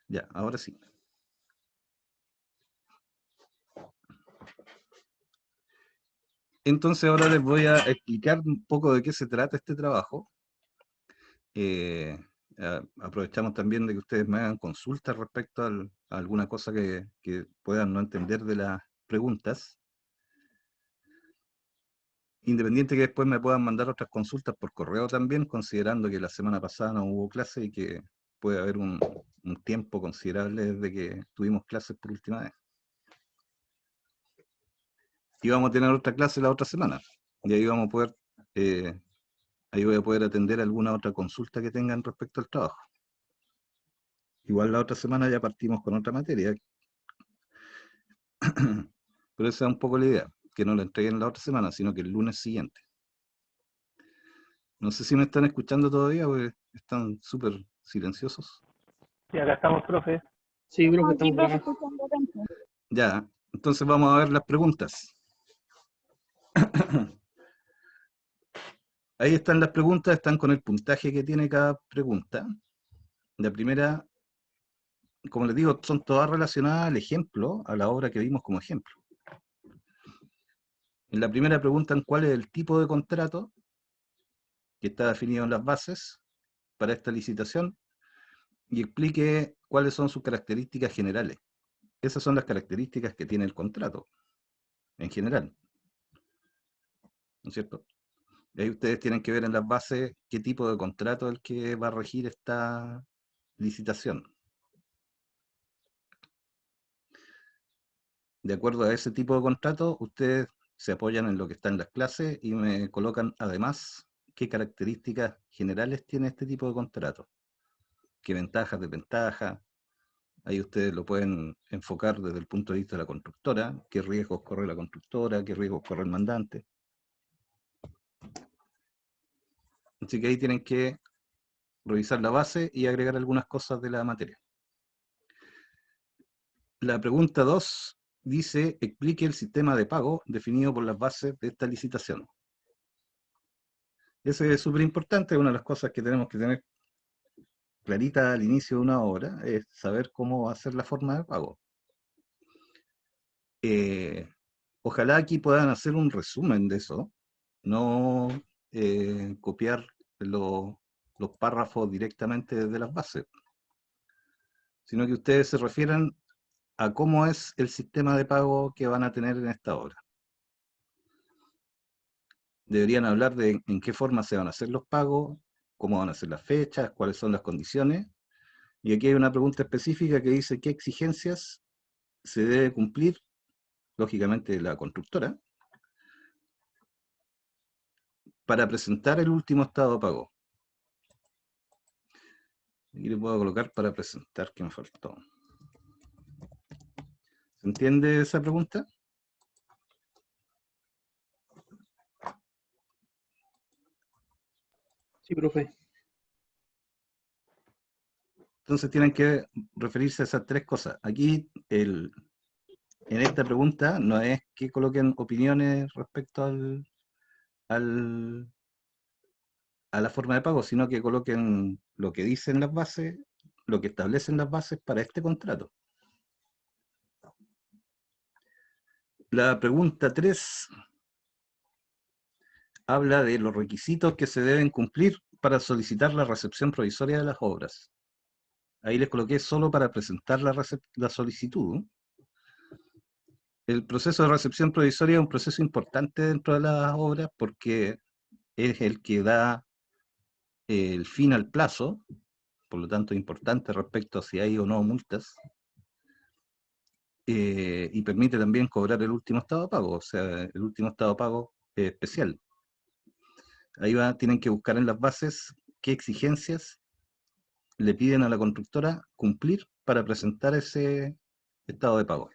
Ya, ahora sí. Entonces ahora les voy a explicar un poco de qué se trata este trabajo. Eh, Aprovechamos también de que ustedes me hagan consultas respecto a alguna cosa que puedan no entender de las preguntas. Independiente que después me puedan mandar otras consultas por correo también, considerando que la semana pasada no hubo clase y que puede haber un tiempo considerable desde que tuvimos clases por última vez. Y vamos a tener otra clase la otra semana. Y ahí vamos a poder, eh, ahí voy a poder atender alguna otra consulta que tengan respecto al trabajo. Igual la otra semana ya partimos con otra materia. Pero esa es un poco la idea, que no la entreguen la otra semana, sino que el lunes siguiente. No sé si me están escuchando todavía, porque están súper silenciosos. Sí, acá estamos, profe. Sí, profe, No, sí, estamos por profe, acá. escuchando atento. Ya, entonces vamos a ver las preguntas. Ahí están las preguntas, están con el puntaje que tiene cada pregunta. La primera, como les digo, son todas relacionadas al ejemplo, a la obra que vimos como ejemplo. En la primera preguntan cuál es el tipo de contrato que está definido en las bases para esta licitación y explique cuáles son sus características generales. Esas son las características que tiene el contrato, en general, ¿no es cierto? Y ahí ustedes tienen que ver en las bases qué tipo de contrato es el que va a regir esta licitación. De acuerdo a ese tipo de contrato, ustedes se apoyan en lo que está en las clases y me colocan además qué características generales tiene este tipo de contrato, qué ventajas, desventajas. Ahí ustedes lo pueden enfocar desde el punto de vista de la constructora, qué riesgos corre la constructora, qué riesgos corre el mandante. Así que ahí tienen que revisar la base y agregar algunas cosas de la materia. La pregunta 2 dice, explique el sistema de pago definido por las bases de esta licitación. Eso es súper importante, una de las cosas que tenemos que tener clarita al inicio de una obra es saber cómo va a ser la forma de pago. Ojalá aquí puedan hacer un resumen de eso, no copiar los párrafos directamente desde las bases, sino que ustedes se refieran a cómo es el sistema de pago que van a tener en esta obra. Deberían hablar de en qué forma se van a hacer los pagos, cómo van a ser las fechas, cuáles son las condiciones. Y aquí hay una pregunta específica que dice qué exigencias se debe cumplir, lógicamente la constructora, para presentar el último estado de pago. Aquí le puedo colocar para presentar, que me faltó. ¿Se entiende esa pregunta? Sí, profe. Entonces tienen que referirse a esas tres cosas. Aquí, en esta pregunta, no es que coloquen opiniones respecto al, a la forma de pago, sino que coloquen lo que dicen las bases, lo que establecen las bases para este contrato. La pregunta 3 habla de los requisitos que se deben cumplir para solicitar la recepción provisoria de las obras. Ahí les coloqué solo para presentar la solicitud. El proceso de recepción provisoria es un proceso importante dentro de las obras porque es el que da el fin al plazo, por lo tanto es importante respecto a si hay o no multas, y permite también cobrar el último estado de pago, o sea, el último estado de pago especial. Ahí tienen que buscar en las bases qué exigencias le piden a la constructora cumplir para presentar ese estado de pago.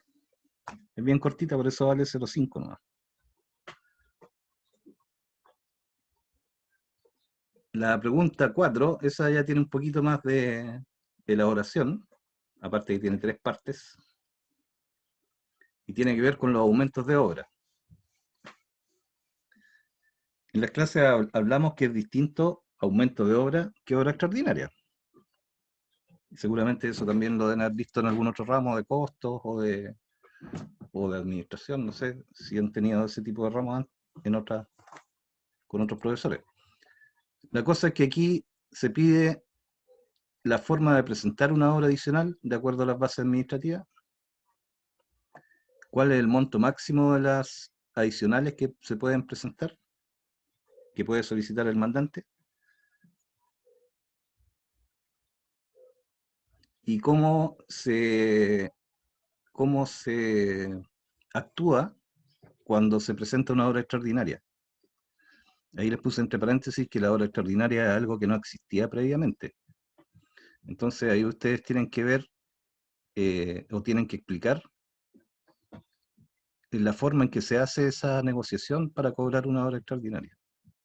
Es bien cortita, por eso vale 0,5 nomás. La pregunta 4, esa ya tiene un poquito más de elaboración, aparte que tiene 3 partes, y tiene que ver con los aumentos de obra. En las clases hablamos que es distinto aumento de obra que obra extraordinaria. Seguramente eso también lo deben haber visto en algún otro ramo de costos o de administración, no sé si han tenido ese tipo de ramos en con otros profesores. La cosa es que aquí se pide la forma de presentar una obra adicional de acuerdo a las bases administrativas, cuál es el monto máximo de las adicionales que se pueden presentar, que puede solicitar el mandante, y cómo se actúa cuando se presenta una obra extraordinaria. Ahí les puse entre paréntesis que la obra extraordinaria es algo que no existía previamente. Entonces ahí ustedes tienen que ver o tienen que explicar la forma en que se hace esa negociación para cobrar una obra extraordinaria,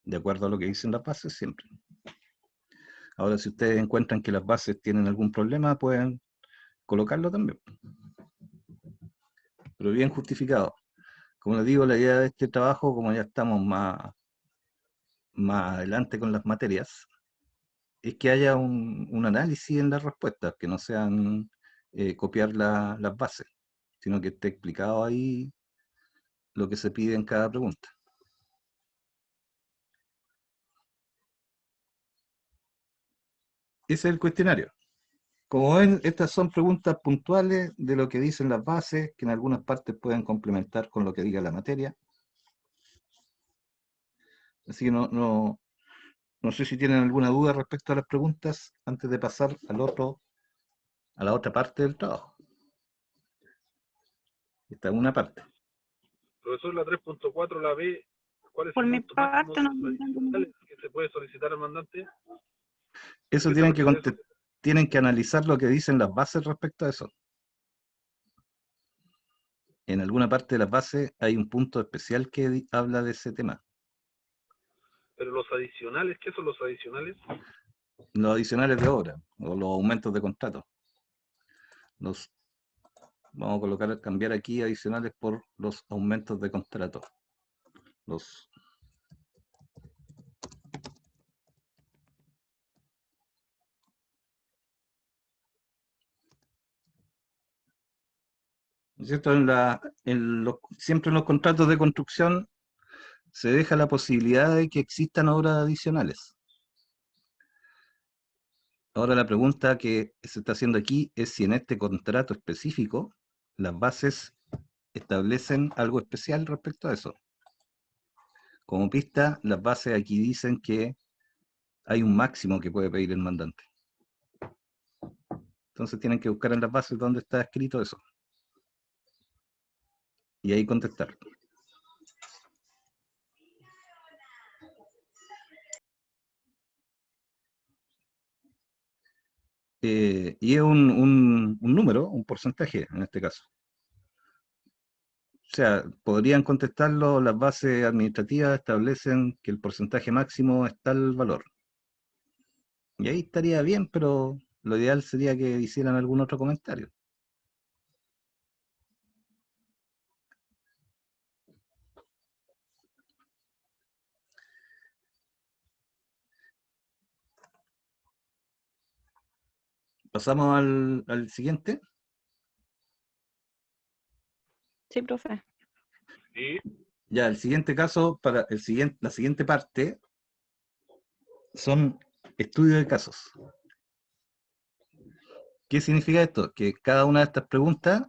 de acuerdo a lo que dicen las bases siempre. Ahora, si ustedes encuentran que las bases tienen algún problema, pueden colocarlo también, pero bien justificado. Como les digo, la idea de este trabajo, como ya estamos más adelante con las materias, es que haya un análisis en las respuestas, que no sean copiar las bases, sino que esté explicado ahí lo que se pide en cada pregunta. Ese es el cuestionario. Como ven, estas son preguntas puntuales de lo que dicen las bases, que en algunas partes pueden complementar con lo que diga la materia. Así que no sé si tienen alguna duda respecto a las preguntas antes de pasar a la otra parte del trabajo. Esta es una parte. Profesor, la 3.4, la B, ¿cuál es Por el mi monto máximo parte, de no los adicionales que se puede solicitar al mandante? Eso ¿Qué se refiere a eso? tienen que analizar lo que dicen las bases respecto a eso. En alguna parte de las bases hay un punto especial que habla de ese tema. Pero los adicionales, ¿qué son los adicionales? Los adicionales de obra o los aumentos de contrato. Vamos a cambiar aquí adicionales por los aumentos de contrato. Los ¿no es cierto? Siempre en los contratos de construcción se deja la posibilidad de que existan obras adicionales. Ahora la pregunta que se está haciendo aquí es si en este contrato específico las bases establecen algo especial respecto a eso. Como pista, las bases aquí dicen que hay un máximo que puede pedir el mandante. Entonces tienen que buscar en las bases dónde está escrito eso. Y ahí contestar. Y es un número, un porcentaje en este caso. O sea, podrían contestarlo, las bases administrativas establecen que el porcentaje máximo es tal valor. Y ahí estaría bien, pero lo ideal sería que hicieran algún otro comentario. Pasamos al siguiente. Sí, profe. Sí. Ya, el siguiente caso, la siguiente parte, son estudios de casos. ¿Qué significa esto? Que cada una de estas preguntas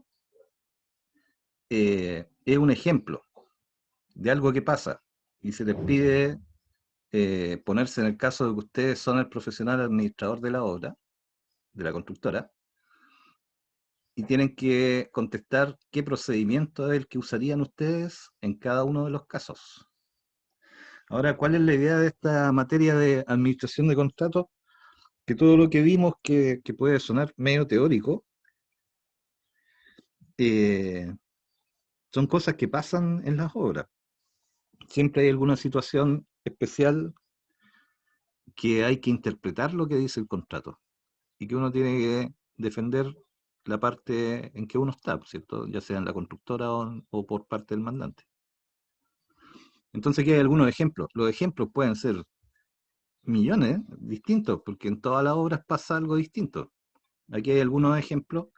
es un ejemplo de algo que pasa y se les pide ponerse en el caso de que ustedes son el profesional administrador de la obra, de la constructora, y tienen que contestar qué procedimiento es el que usarían ustedes en cada uno de los casos. Ahora, ¿cuál es la idea de esta materia de administración de contratos? Que todo lo que vimos que puede sonar medio teórico, eh, son cosas que pasan en las obras. Siempre hay alguna situación especial que hay que interpretar lo que dice el contrato y que uno tiene que defender la parte en que uno está, ¿cierto? Ya sea en la constructora o por parte del mandante. Entonces aquí hay algunos ejemplos. Los ejemplos pueden ser millones distintos, porque en todas las obras pasa algo distinto. Aquí hay algunos ejemplos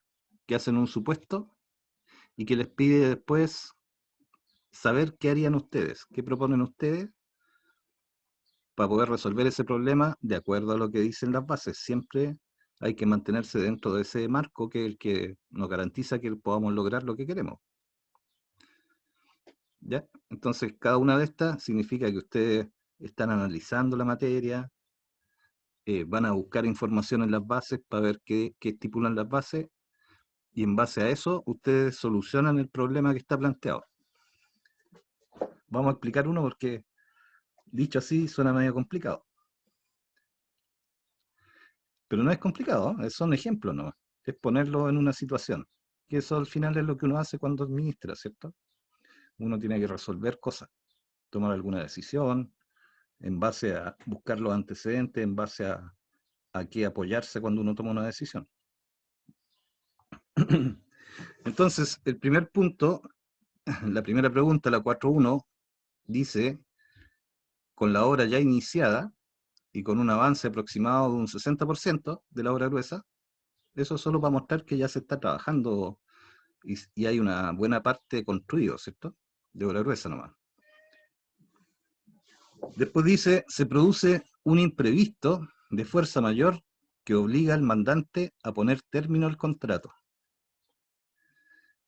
que hacen un supuesto y que les pide después saber qué harían ustedes, qué proponen ustedes para poder resolver ese problema de acuerdo a lo que dicen las bases. Siempre hay que mantenerse dentro de ese marco que es el que nos garantiza que podamos lograr lo que queremos. ¿Ya? Entonces, cada una de estas significa que ustedes están analizando la materia, van a buscar información en las bases para ver qué estipulan las bases, y en base a eso, ustedes solucionan el problema que está planteado. Vamos a explicar uno porque, dicho así, suena medio complicado. Pero no es complicado, son ejemplos nomás. Es ponerlo en una situación. Que eso al final es lo que uno hace cuando administra, ¿cierto? Uno tiene que resolver cosas, tomar alguna decisión, en base a buscar los antecedentes, en base a qué apoyarse cuando uno toma una decisión. Entonces, el primer punto, la primera pregunta, la 4.1, dice, con la obra ya iniciada y con un avance aproximado de un 60% de la obra gruesa, eso solo para mostrar que ya se está trabajando y hay una buena parte construido, ¿cierto? De obra gruesa nomás. Después dice, se produce un imprevisto de fuerza mayor que obliga al mandante a poner término al contrato.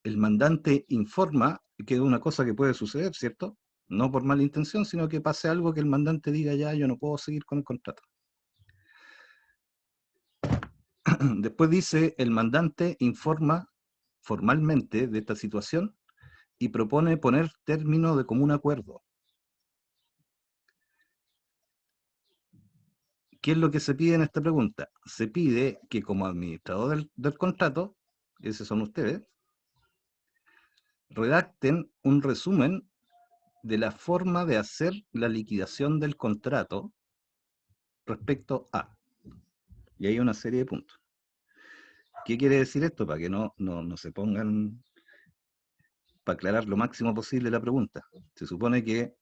El mandante informa que es una cosa que puede suceder, ¿cierto? No por mala intención, sino que pase algo que el mandante diga, ya, yo no puedo seguir con el contrato. Después dice, el mandante informa formalmente de esta situación y propone poner término de común acuerdo. ¿Qué es lo que se pide en esta pregunta? Se pide que como administrador del contrato, esos son ustedes, redacten un resumen de la forma de hacer la liquidación del contrato respecto a. Y hay una serie de puntos. ¿Qué quiere decir esto? Para que no se pongan, para aclarar lo máximo posible la pregunta. Se supone que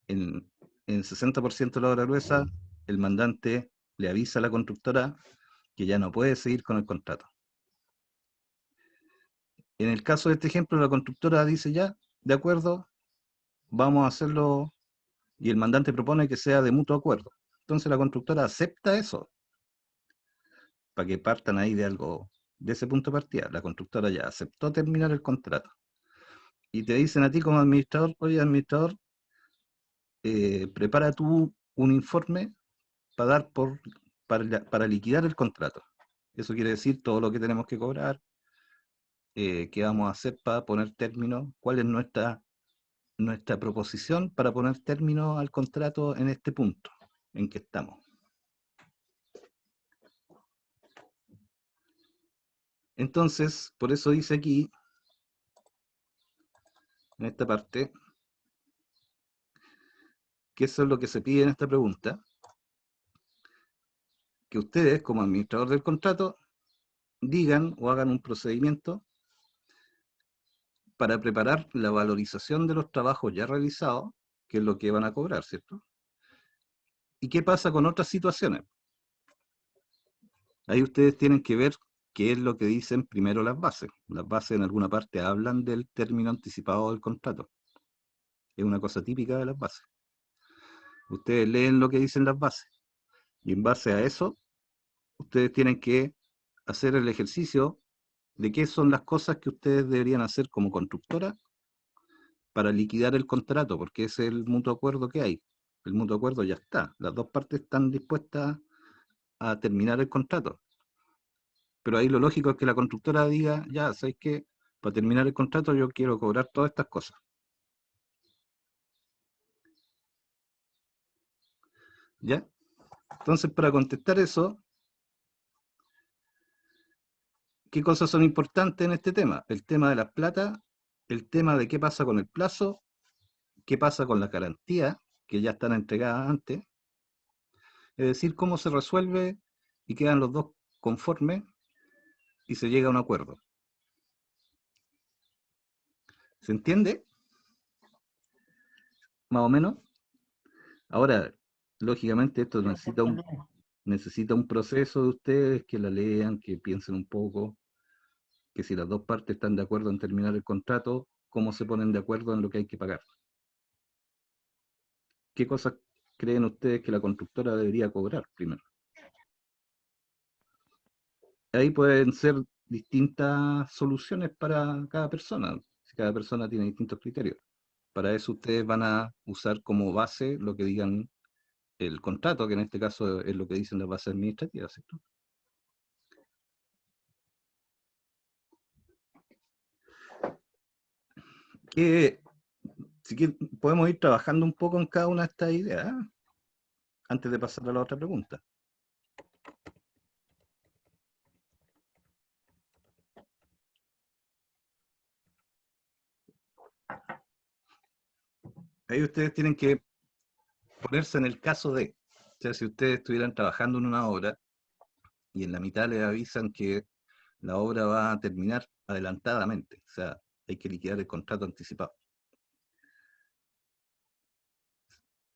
en 60% de la obra gruesa, el mandante le avisa a la constructora que ya no puede seguir con el contrato. En el caso de este ejemplo, la constructora dice ya, de acuerdo, vamos a hacerlo, y el mandante propone que sea de mutuo acuerdo. Entonces la constructora acepta eso, para que partan ahí de algo, de ese punto de partida. La constructora ya aceptó terminar el contrato. Y te dicen a ti como administrador, oye, administrador, prepara tú un informe para dar para liquidar el contrato. Eso quiere decir todo lo que tenemos que cobrar, qué vamos a hacer para poner término, cuál es nuestra proposición para poner término al contrato en este punto en que estamos. Entonces, por eso dice aquí, en esta parte, que eso es lo que se pide en esta pregunta, que ustedes, como administrador del contrato, digan o hagan un procedimiento para preparar la valorización de los trabajos ya realizados, que es lo que van a cobrar, ¿cierto? ¿Y qué pasa con otras situaciones? Ahí ustedes tienen que ver qué es lo que dicen primero las bases. Las bases en alguna parte hablan del término anticipado del contrato. Es una cosa típica de las bases. Ustedes leen lo que dicen las bases y en base a eso, ustedes tienen que hacer el ejercicio de qué son las cosas que ustedes deberían hacer como constructora para liquidar el contrato, porque ese es el mutuo acuerdo que hay. El mutuo acuerdo ya está. Las dos partes están dispuestas a terminar el contrato. Pero ahí lo lógico es que la constructora diga, ya, ¿sabes qué? Para terminar el contrato yo quiero cobrar todas estas cosas. ¿Ya? Entonces, para contestar eso, ¿qué cosas son importantes en este tema? El tema de las plata, el tema de qué pasa con el plazo, qué pasa con la garantía, que ya están entregadas antes, es decir, cómo se resuelve y quedan los dos conformes y se llega a un acuerdo. ¿Se entiende? Más o menos. Ahora, lógicamente esto necesita necesita un proceso de ustedes, que la lean, que piensen un poco, que si las dos partes están de acuerdo en terminar el contrato, cómo se ponen de acuerdo en lo que hay que pagar. ¿Qué cosas creen ustedes que la constructora debería cobrar primero? Ahí pueden ser distintas soluciones para cada persona. Si cada persona tiene distintos criterios. Para eso ustedes van a usar como base lo que digan el contrato, que en este caso es lo que dicen las bases administrativas, ¿cierto? Que, si podemos ir trabajando un poco en cada una de estas ideas, ¿eh? Antes de pasar a la otra pregunta. Ahí ustedes tienen que ponerse en el caso de, o sea, si ustedes estuvieran trabajando en una obra y en la mitad les avisan que la obra va a terminar adelantadamente, o sea, hay que liquidar el contrato anticipado.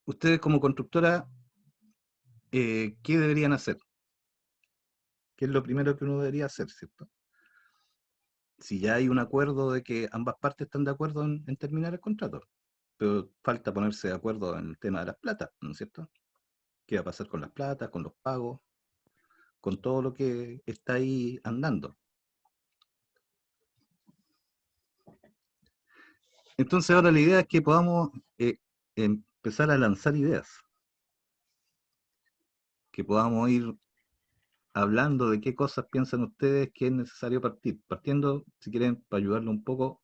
Ustedes como constructora, ¿qué deberían hacer? ¿Qué es lo primero que uno debería hacer, cierto? Si ya hay un acuerdo de que ambas partes están de acuerdo en terminar el contrato, pero falta ponerse de acuerdo en el tema de las platas, ¿no es cierto? ¿Qué va a pasar con las platas, con los pagos, con todo lo que está ahí andando? Entonces ahora la idea es que podamos empezar a lanzar ideas, que podamos ir hablando de qué cosas piensan ustedes que es necesario partir, partiendo, si quieren, para ayudarlo un poco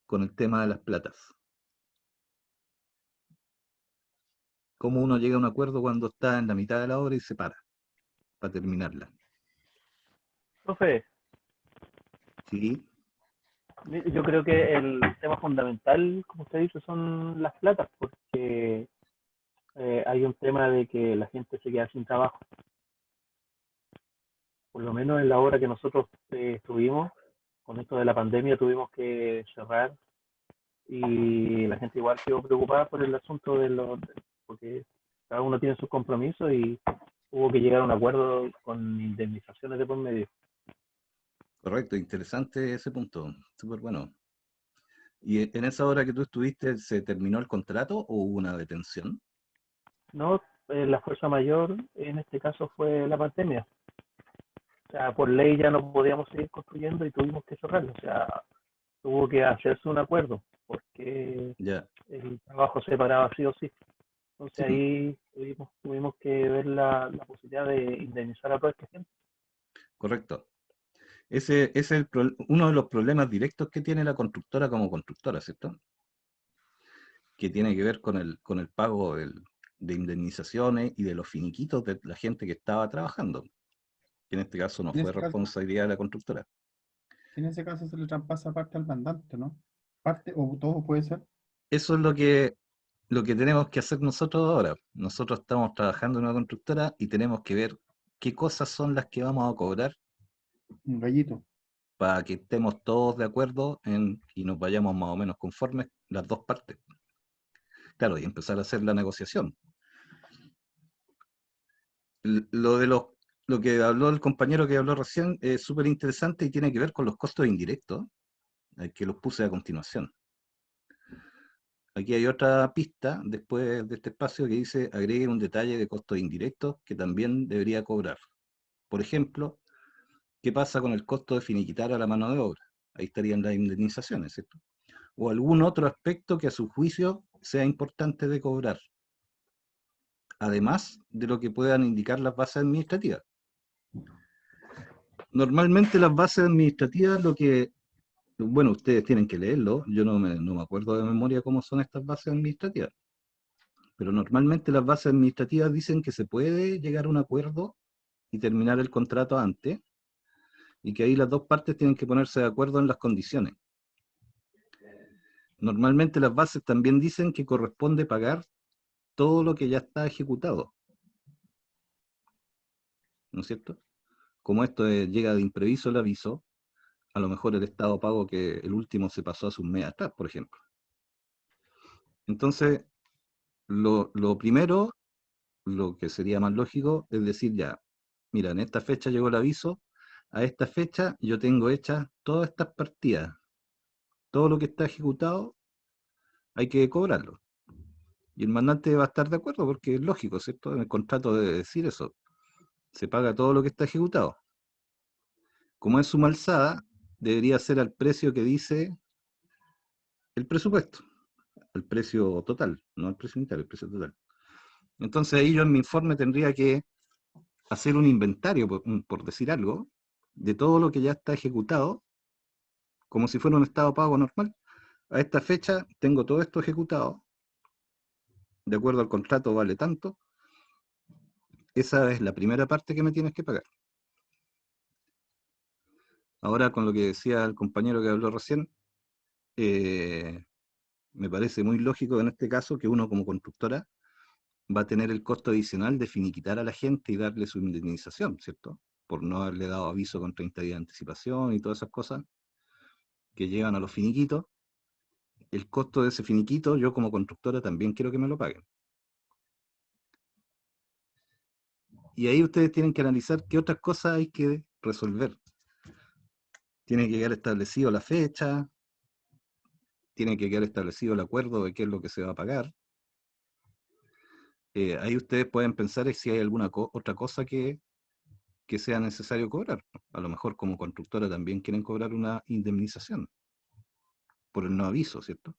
con el tema de las platas. Cómo uno llega a un acuerdo cuando está en la mitad de la obra y se para terminarla. Profe, ¿Sí? yo creo que el tema fundamental, como usted dice, son las platas, porque hay un tema de que la gente se queda sin trabajo. Por lo menos en la obra que nosotros estuvimos, con esto de la pandemia tuvimos que cerrar y la gente igual quedó preocupada por el asunto porque cada uno tiene sus compromisos y hubo que llegar a un acuerdo con indemnizaciones de por medio. Correcto, interesante ese punto, súper bueno. ¿Y en esa hora que tú estuviste, se terminó el contrato o hubo una detención? No, la fuerza mayor en este caso fue la pandemia. O sea, por ley ya no podíamos seguir construyendo y tuvimos que cerrarlo. O sea, tuvo que hacerse un acuerdo porque Ya, el trabajo se paraba sí o sí. Entonces sí, pues, ahí tuvimos que ver la posibilidad de indemnizar a toda esta gente. correcto. Ese es uno de los problemas directos que tiene la constructora como constructora, ¿cierto? Que tiene que ver con el pago de indemnizaciones y de los finiquitos de la gente que estaba trabajando, que en este caso no En fue ese caso, responsabilidad de la constructora. en ese caso se le traspasa parte al mandante, ¿no? Parte o todo puede ser Eso es lo que tenemos que hacer nosotros ahora. Nosotros estamos trabajando en una constructora y tenemos que ver qué cosas son las que vamos a cobrar un gallito. para que estemos todos de acuerdo y nos vayamos más o menos conformes las dos partes. Claro, y empezar a hacer la negociación. Lo de lo que habló el compañero que habló recién es súper interesante y tiene que ver con los costos indirectos, que los puse a continuación. Aquí hay otra pista después de este espacio que dice agregue un detalle de costos indirectos que también debería cobrar. Por ejemplo, ¿qué pasa con el costo de finiquitar a la mano de obra? Ahí estarían las indemnizaciones, ¿cierto? O algún otro aspecto que a su juicio sea importante de cobrar, además de lo que puedan indicar las bases administrativas. Normalmente las bases administrativas, bueno, ustedes tienen que leerlo, yo no me acuerdo de memoria cómo son estas bases administrativas, pero normalmente las bases administrativas dicen que se puede llegar a un acuerdo y terminar el contrato antes, y que ahí las dos partes tienen que ponerse de acuerdo en las condiciones. Normalmente las bases también dicen que corresponde pagar todo lo que ya está ejecutado, ¿no es cierto? Como esto llega de imprevisto el aviso, a lo mejor el estado pago que el último se pasó hace un mes atrás, por ejemplo. Entonces, lo primero, lo que sería más lógico, es decir, ya, mira, en esta fecha llegó el aviso, a esta fecha yo tengo hechas todas estas partidas, todo lo que está ejecutado hay que cobrarlo. Y el mandante va a estar de acuerdo porque es lógico, ¿cierto? En el contrato debe decir eso, se paga todo lo que está ejecutado. Como es suma alzada, debería ser al precio que dice el presupuesto, el precio total, no el precio unitario, el precio total. Entonces ahí yo en mi informe tendría que hacer un inventario, por decir algo, de todo lo que ya está ejecutado, como si fuera un estado de pago normal. A esta fecha tengo todo esto ejecutado, de acuerdo al contrato vale tanto, esa es la primera parte que me tienes que pagar. Ahora con lo que decía el compañero que habló recién, me parece muy lógico en este caso que uno como constructora va a tener el costo adicional de finiquitar a la gente y darle su indemnización, ¿cierto? Por no haberle dado aviso con 30 días de anticipación y todas esas cosas que llevan a los finiquitos. El costo de ese finiquito, yo como constructora también quiero que me lo paguen. Y ahí ustedes tienen que analizar qué otras cosas hay que resolver. Tiene que quedar establecido la fecha, tiene que quedar establecido el acuerdo de qué es lo que se va a pagar. Ahí ustedes pueden pensar si hay alguna otra cosa que sea necesario cobrar. A lo mejor como constructora también quieren cobrar una indemnización por el no aviso, ¿cierto?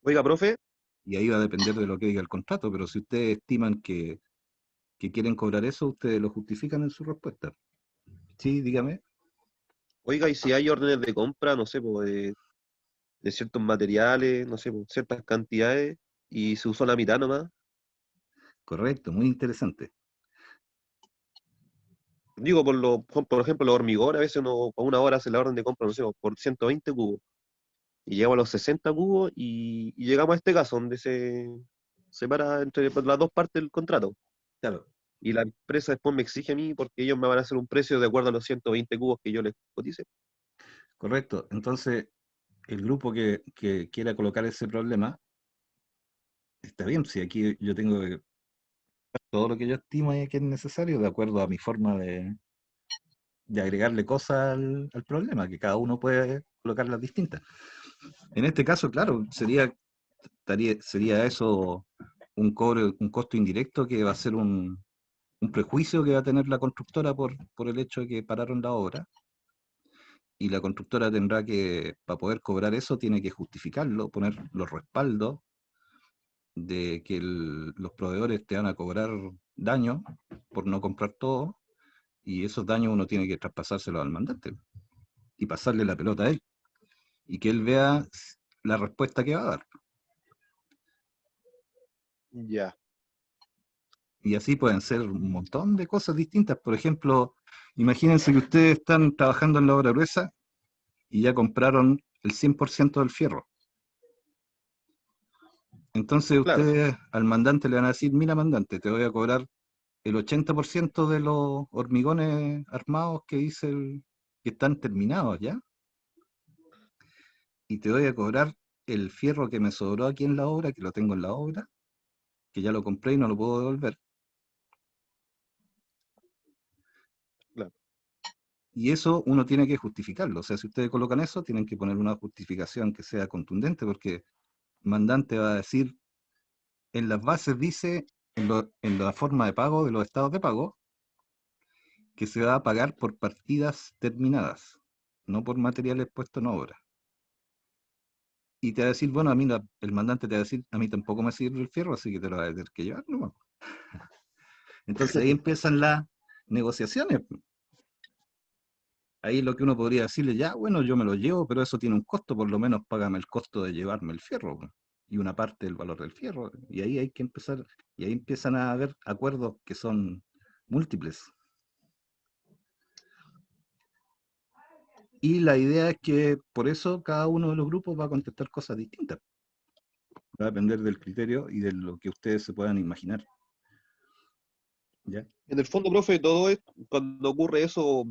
Oiga, profe, Y ahí va a depender de lo que diga el contrato, pero si ustedes estiman que quieren cobrar eso, ustedes lo justifican en su respuesta. Sí, dígame. oiga, y si hay órdenes de compra, no sé, pues, de ciertos materiales, no sé, pues, ciertas cantidades, y se usó la mitad nomás. Correcto, muy interesante. Digo, por ejemplo, los hormigones, a veces uno a una hora hace la orden de compra, no sé, por 120 cubos. Y llegamos a los 60 cubos y llegamos a este caso, donde se separa entre las dos partes del contrato. Claro. Y la empresa después me exige a mí porque ellos me van a hacer un precio de acuerdo a los 120 cubos que yo les cotice. Correcto. Entonces, el grupo que quiera colocar ese problema, está bien, si aquí yo tengo todo lo que yo estimo que es necesario, de acuerdo a mi forma de agregarle cosas al problema, que cada uno puede colocarlas distintas. En este caso, claro, sería eso un cobro, un costo indirecto que va a ser un prejuicio que va a tener la constructora por el hecho de que pararon la obra, y la constructora tendrá que, para poder cobrar eso, tiene que justificarlo, poner los respaldos de que los proveedores te van a cobrar daño por no comprar todo, y esos daños uno tiene que traspasárselos al mandante y pasarle la pelota a él, y que él vea la respuesta que va a dar. Ya. Y así pueden ser un montón de cosas distintas. Por ejemplo, imagínense que ustedes están trabajando en la obra gruesa y ya compraron el 100% del fierro. Entonces Claro, ustedes al mandante le van a decir, mira mandante, te voy a cobrar el 80% de los hormigones armados que dice que están terminados ya, y te voy a cobrar el fierro que me sobró aquí en la obra, que lo tengo en la obra, que ya lo compré y no lo puedo devolver. claro. Y eso uno tiene que justificarlo. O sea, si ustedes colocan eso, tienen que poner una justificación que sea contundente, porque el mandante va a decir, en las bases dice, en la forma de pago de los estados de pago, que se va a pagar por partidas terminadas, no por materiales puestos en obra. Y te va a decir, bueno, a mí el mandante te va a decir, a mí tampoco me sirve el fierro, así que te lo vas a tener que llevar, ¿no? Entonces ahí empiezan las negociaciones. Ahí lo que uno podría decirle, ya, bueno, yo me lo llevo, pero eso tiene un costo, por lo menos págame el costo de llevarme el fierro, po, y una parte del valor del fierro. Y ahí hay que empezar, y ahí empiezan a haber acuerdos que son múltiples. Y la idea es que por eso cada uno de los grupos va a contestar cosas distintas. Va a depender del criterio y de lo que ustedes se puedan imaginar. ¿Ya? En el fondo, profe, todo esto, cuando ocurre eso,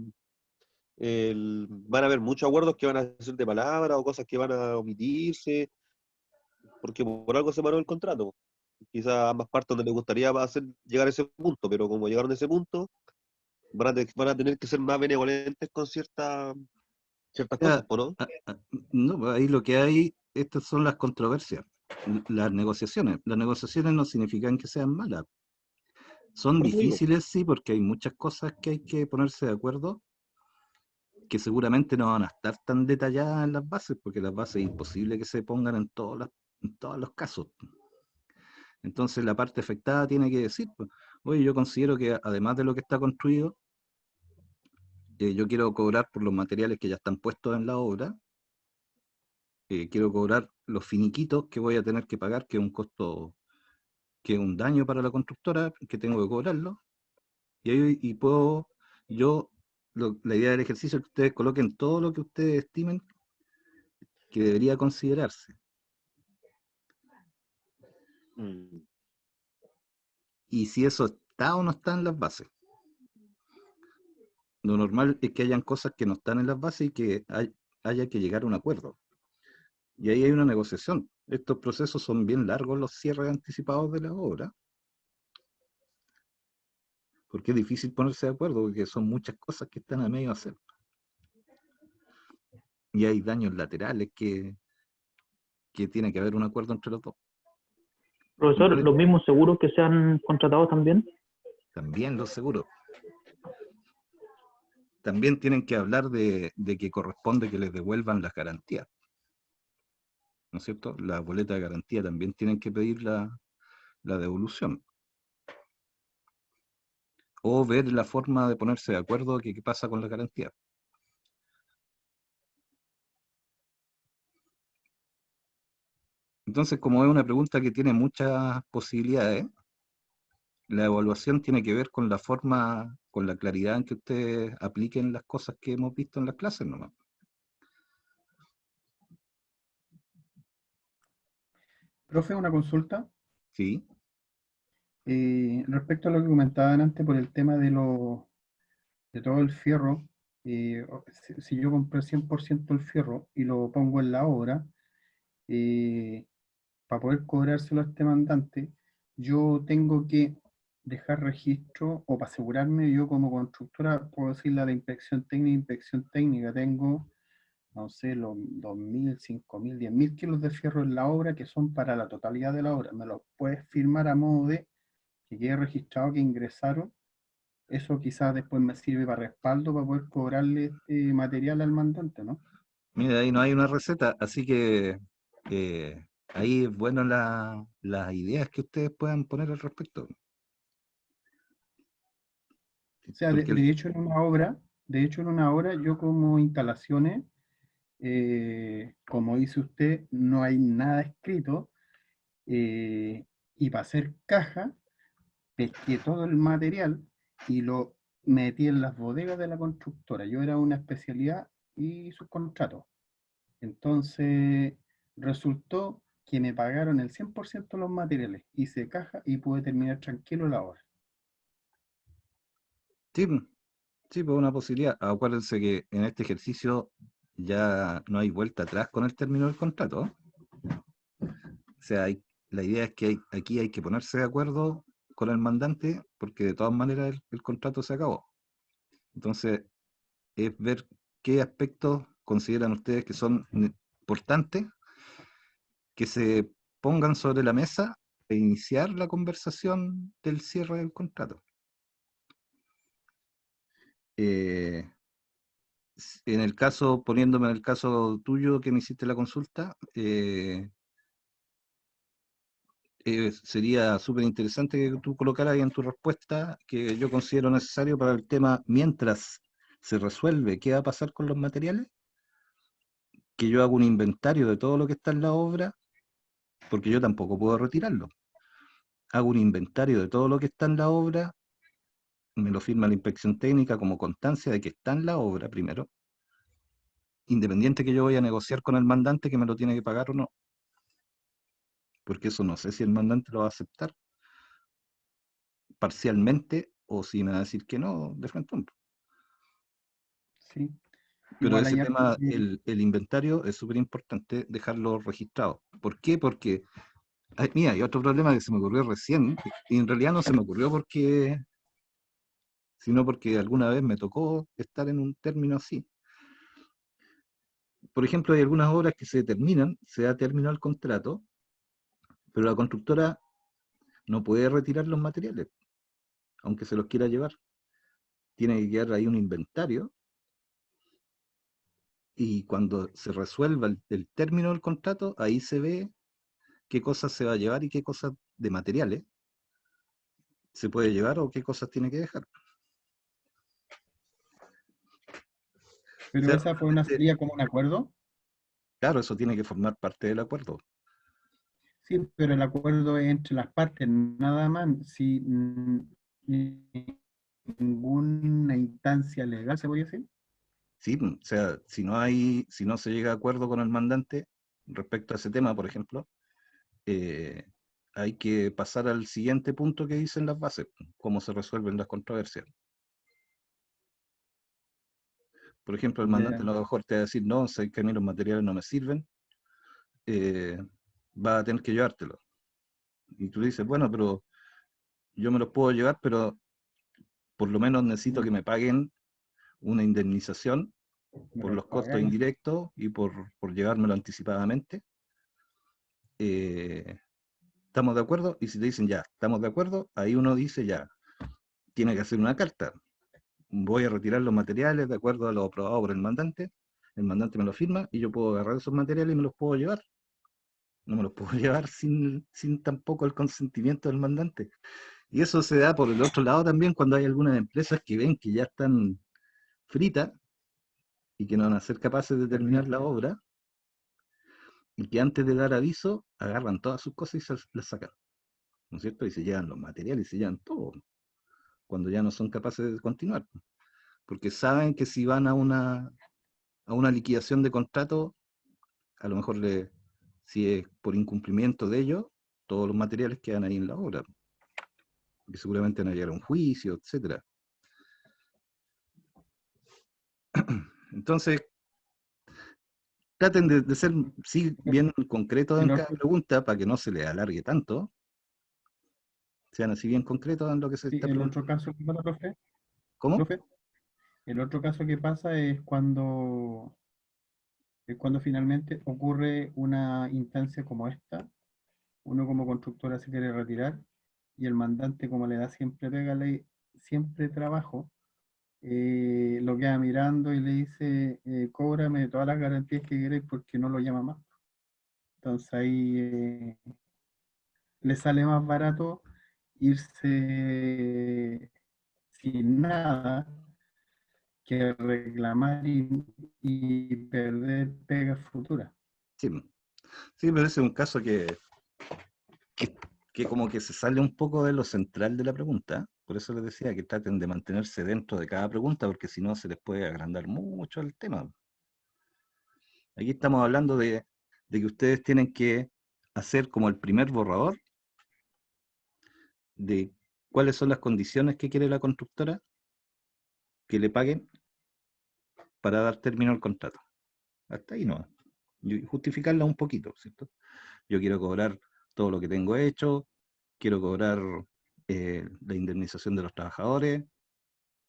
van a haber muchos acuerdos que van a ser de palabra o cosas que van a omitirse, porque por algo se paró el contrato. Quizás a ambas partes no les gustaría llegar a ese punto, pero como llegaron a ese punto, van a tener que ser más benevolentes con ciertas cosas, Ya, ¿no? no, pues ahí lo que hay, estas son las controversias, las negociaciones. Las negociaciones no significan que sean malas. Son Por eso digo. difíciles, sí, porque hay muchas cosas que hay que ponerse de acuerdo, que seguramente no van a estar tan detalladas en las bases, porque las bases es imposible que se pongan en todos los casos. Entonces la parte afectada tiene que decir, pues, oye, yo considero que además de lo que está construido, yo quiero cobrar por los materiales que ya están puestos en la obra, quiero cobrar los finiquitos que voy a tener que pagar, que es un costo, que es un daño para la constructora, que tengo que cobrarlo, y puedo, yo, la idea del ejercicio es que ustedes coloquen todo lo que ustedes estimen que debería considerarse. Mm. Y si eso está o no está en las bases. Lo normal es que hayan cosas que no están en las bases y que haya que llegar a un acuerdo. Y ahí hay una negociación. Estos procesos son bien largos, los cierres anticipados de la obra, porque es difícil ponerse de acuerdo, porque son muchas cosas que están a medio de hacer. Y hay daños laterales que tiene que haber un acuerdo entre los dos. Profesor, Entonces, los mismos seguros que se han contratado también. también los seguros. También tienen que hablar de que corresponde que les devuelvan las garantías. ¿No es cierto? La boleta de garantía también tienen que pedir la devolución. O ver la forma de ponerse de acuerdo de qué pasa con la garantía. Entonces, como es una pregunta que tiene muchas posibilidades, la evaluación tiene que ver con la forma, con la claridad en que ustedes apliquen las cosas que hemos visto en las clases nomás. Profe, una consulta. ¿Sí? Respecto a lo que comentaban antes por el tema de todo el fierro, si yo compré 100% el fierro y lo pongo en la obra, para poder cobrárselo a este mandante, yo tengo que dejar registro, o para asegurarme, yo como constructora, puedo decir la de inspección técnica, tengo, no sé, los 2.000, 5.000, 10.000 kilos de fierro en la obra que son para la totalidad de la obra. Me los puedes firmar a modo de que quede registrado que ingresaron. Eso quizás después me sirve para respaldo para poder cobrarle este material al mandante, ¿no? Mira, ahí no hay una receta, así que ahí es bueno las ideas que ustedes puedan poner al respecto. O sea, Porque de hecho en una obra yo como instalaciones, como dice usted, no hay nada escrito, y para hacer caja, pesqué todo el material y lo metí en las bodegas de la constructora. Yo era una especialidad y subcontrato. Entonces, resultó que me pagaron el 100% de los materiales, hice caja y pude terminar tranquilo la obra. sí, sí, pues una posibilidad. Acuérdense que en este ejercicio ya no hay vuelta atrás con el término del contrato. O sea, la idea es que aquí hay que ponerse de acuerdo con el mandante, porque de todas maneras el contrato se acabó. Entonces, es ver qué aspectos consideran ustedes que son importantes, que se pongan sobre la mesa e iniciar la conversación del cierre del contrato. Eh, en el caso, poniéndome en el caso tuyo que me hiciste la consulta, sería súper interesante que tú colocaras ahí en tu respuesta que yo considero necesario para el tema mientras se resuelve qué va a pasar con los materiales, que yo hago un inventario de todo lo que está en la obra, porque yo tampoco puedo retirarlo. Hago un inventario de todo lo que está en la obra, me lo firma la inspección técnica como constancia de que está en la obra primero, independiente que yo voy a negociar con el mandante que me lo tiene que pagar o no, porque eso no sé si el mandante lo va a aceptar parcialmente o si me va a decir que no de frente. ¿Sí? Pero Igual ese hay harto tema, el inventario, es súper importante dejarlo registrado. ¿Por qué? Porque, mira, hay otro problema que se me ocurrió recién, y en realidad no se me ocurrió porque sino porque alguna vez me tocó estar en un término así. Por ejemplo, hay algunas obras que se terminan, se da término al contrato, pero la constructora no puede retirar los materiales, aunque se los quiera llevar. Tiene que quedar ahí un inventario, y cuando se resuelva el término del contrato, ahí se ve qué cosas se va a llevar y qué cosas de materiales se puede llevar o qué cosas tiene que dejar. O Pero sea, esa fue una normalmente, sería como un acuerdo. claro, eso tiene que formar parte del acuerdo. Sí, pero el acuerdo es entre las partes, nada más. Si ninguna instancia legal, ¿se podría decir? Sí, o sea, si no se llega a acuerdo con el mandante respecto a ese tema, por ejemplo, eh, hay que pasar al siguiente punto que dicen las bases, cómo se resuelven las controversias. Por ejemplo, el mandante a Ya. lo mejor te va a decir, no, sé que a mí los materiales no me sirven, eh, va a tener que llevártelo. Y tú dices, bueno, pero yo me los puedo llevar, pero por lo menos necesito que me paguen una indemnización Me por lo los costos pagáis. indirectos y por llevármelo anticipadamente. Eh, ¿Estamos de acuerdo? Y si te dicen ya, estamos de acuerdo, ahí uno dice ya, tiene que hacer una carta. Voy a retirar los materiales de acuerdo a lo aprobado por el mandante me lo firma y yo puedo agarrar esos materiales y me los puedo llevar. No me los puedo llevar sin tampoco el consentimiento del mandante. Y eso se da por el otro lado también cuando hay algunas empresas que ven que ya están fritas y que no van a ser capaces de terminar la obra y que antes de dar aviso agarran todas sus cosas y las sacan, ¿no es cierto? Y se llevan los materiales y se llevan todo cuando ya no son capaces de continuar, porque saben que si van a una liquidación de contrato, a lo mejor si es por incumplimiento de ellos, todos los materiales quedan ahí en la obra, que seguramente van a llegar a un juicio, etcétera. Entonces, traten de ser sí, bien concretos en El cada otro, pregunta para que no se les alargue tanto, sean así bien concretos en lo que se sí, está el otro preguntando. caso que pasa, ¿Cómo? profe, el otro caso que pasa es cuando finalmente ocurre una instancia como esta, uno como constructora se quiere retirar y el mandante como le da siempre pégale, siempre trabajo, lo queda mirando y le dice, cóbrame todas las garantías que queréis porque no lo llama más. Entonces ahí le sale más barato irse sin nada que reclamar y perder pegas futuras. Sí, sí, pero ese es un caso que, que como que se sale un poco de lo central de la pregunta. Por eso les decía que traten de mantenerse dentro de cada pregunta, porque si no se les puede agrandar mucho el tema. Aquí estamos hablando de que ustedes tienen que hacer como el primer borrador de cuáles son las condiciones que quiere la constructora que le paguen para dar término al contrato. Hasta ahí no. Y justificarla un poquito, ¿cierto? Yo quiero cobrar todo lo que tengo hecho, quiero cobrar la indemnización de los trabajadores,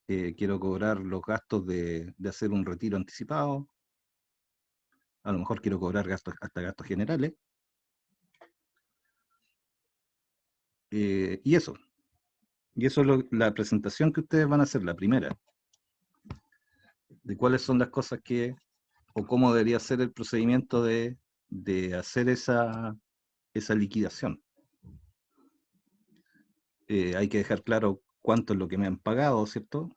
quiero cobrar los gastos de hacer un retiro anticipado, a lo mejor quiero cobrar gastos, hasta gastos generales, y eso. Y eso es la presentación que ustedes van a hacer, la primera, de cuáles son las cosas o cómo debería ser el procedimiento de hacer esa liquidación. Hay que dejar claro cuánto es lo que me han pagado, ¿cierto?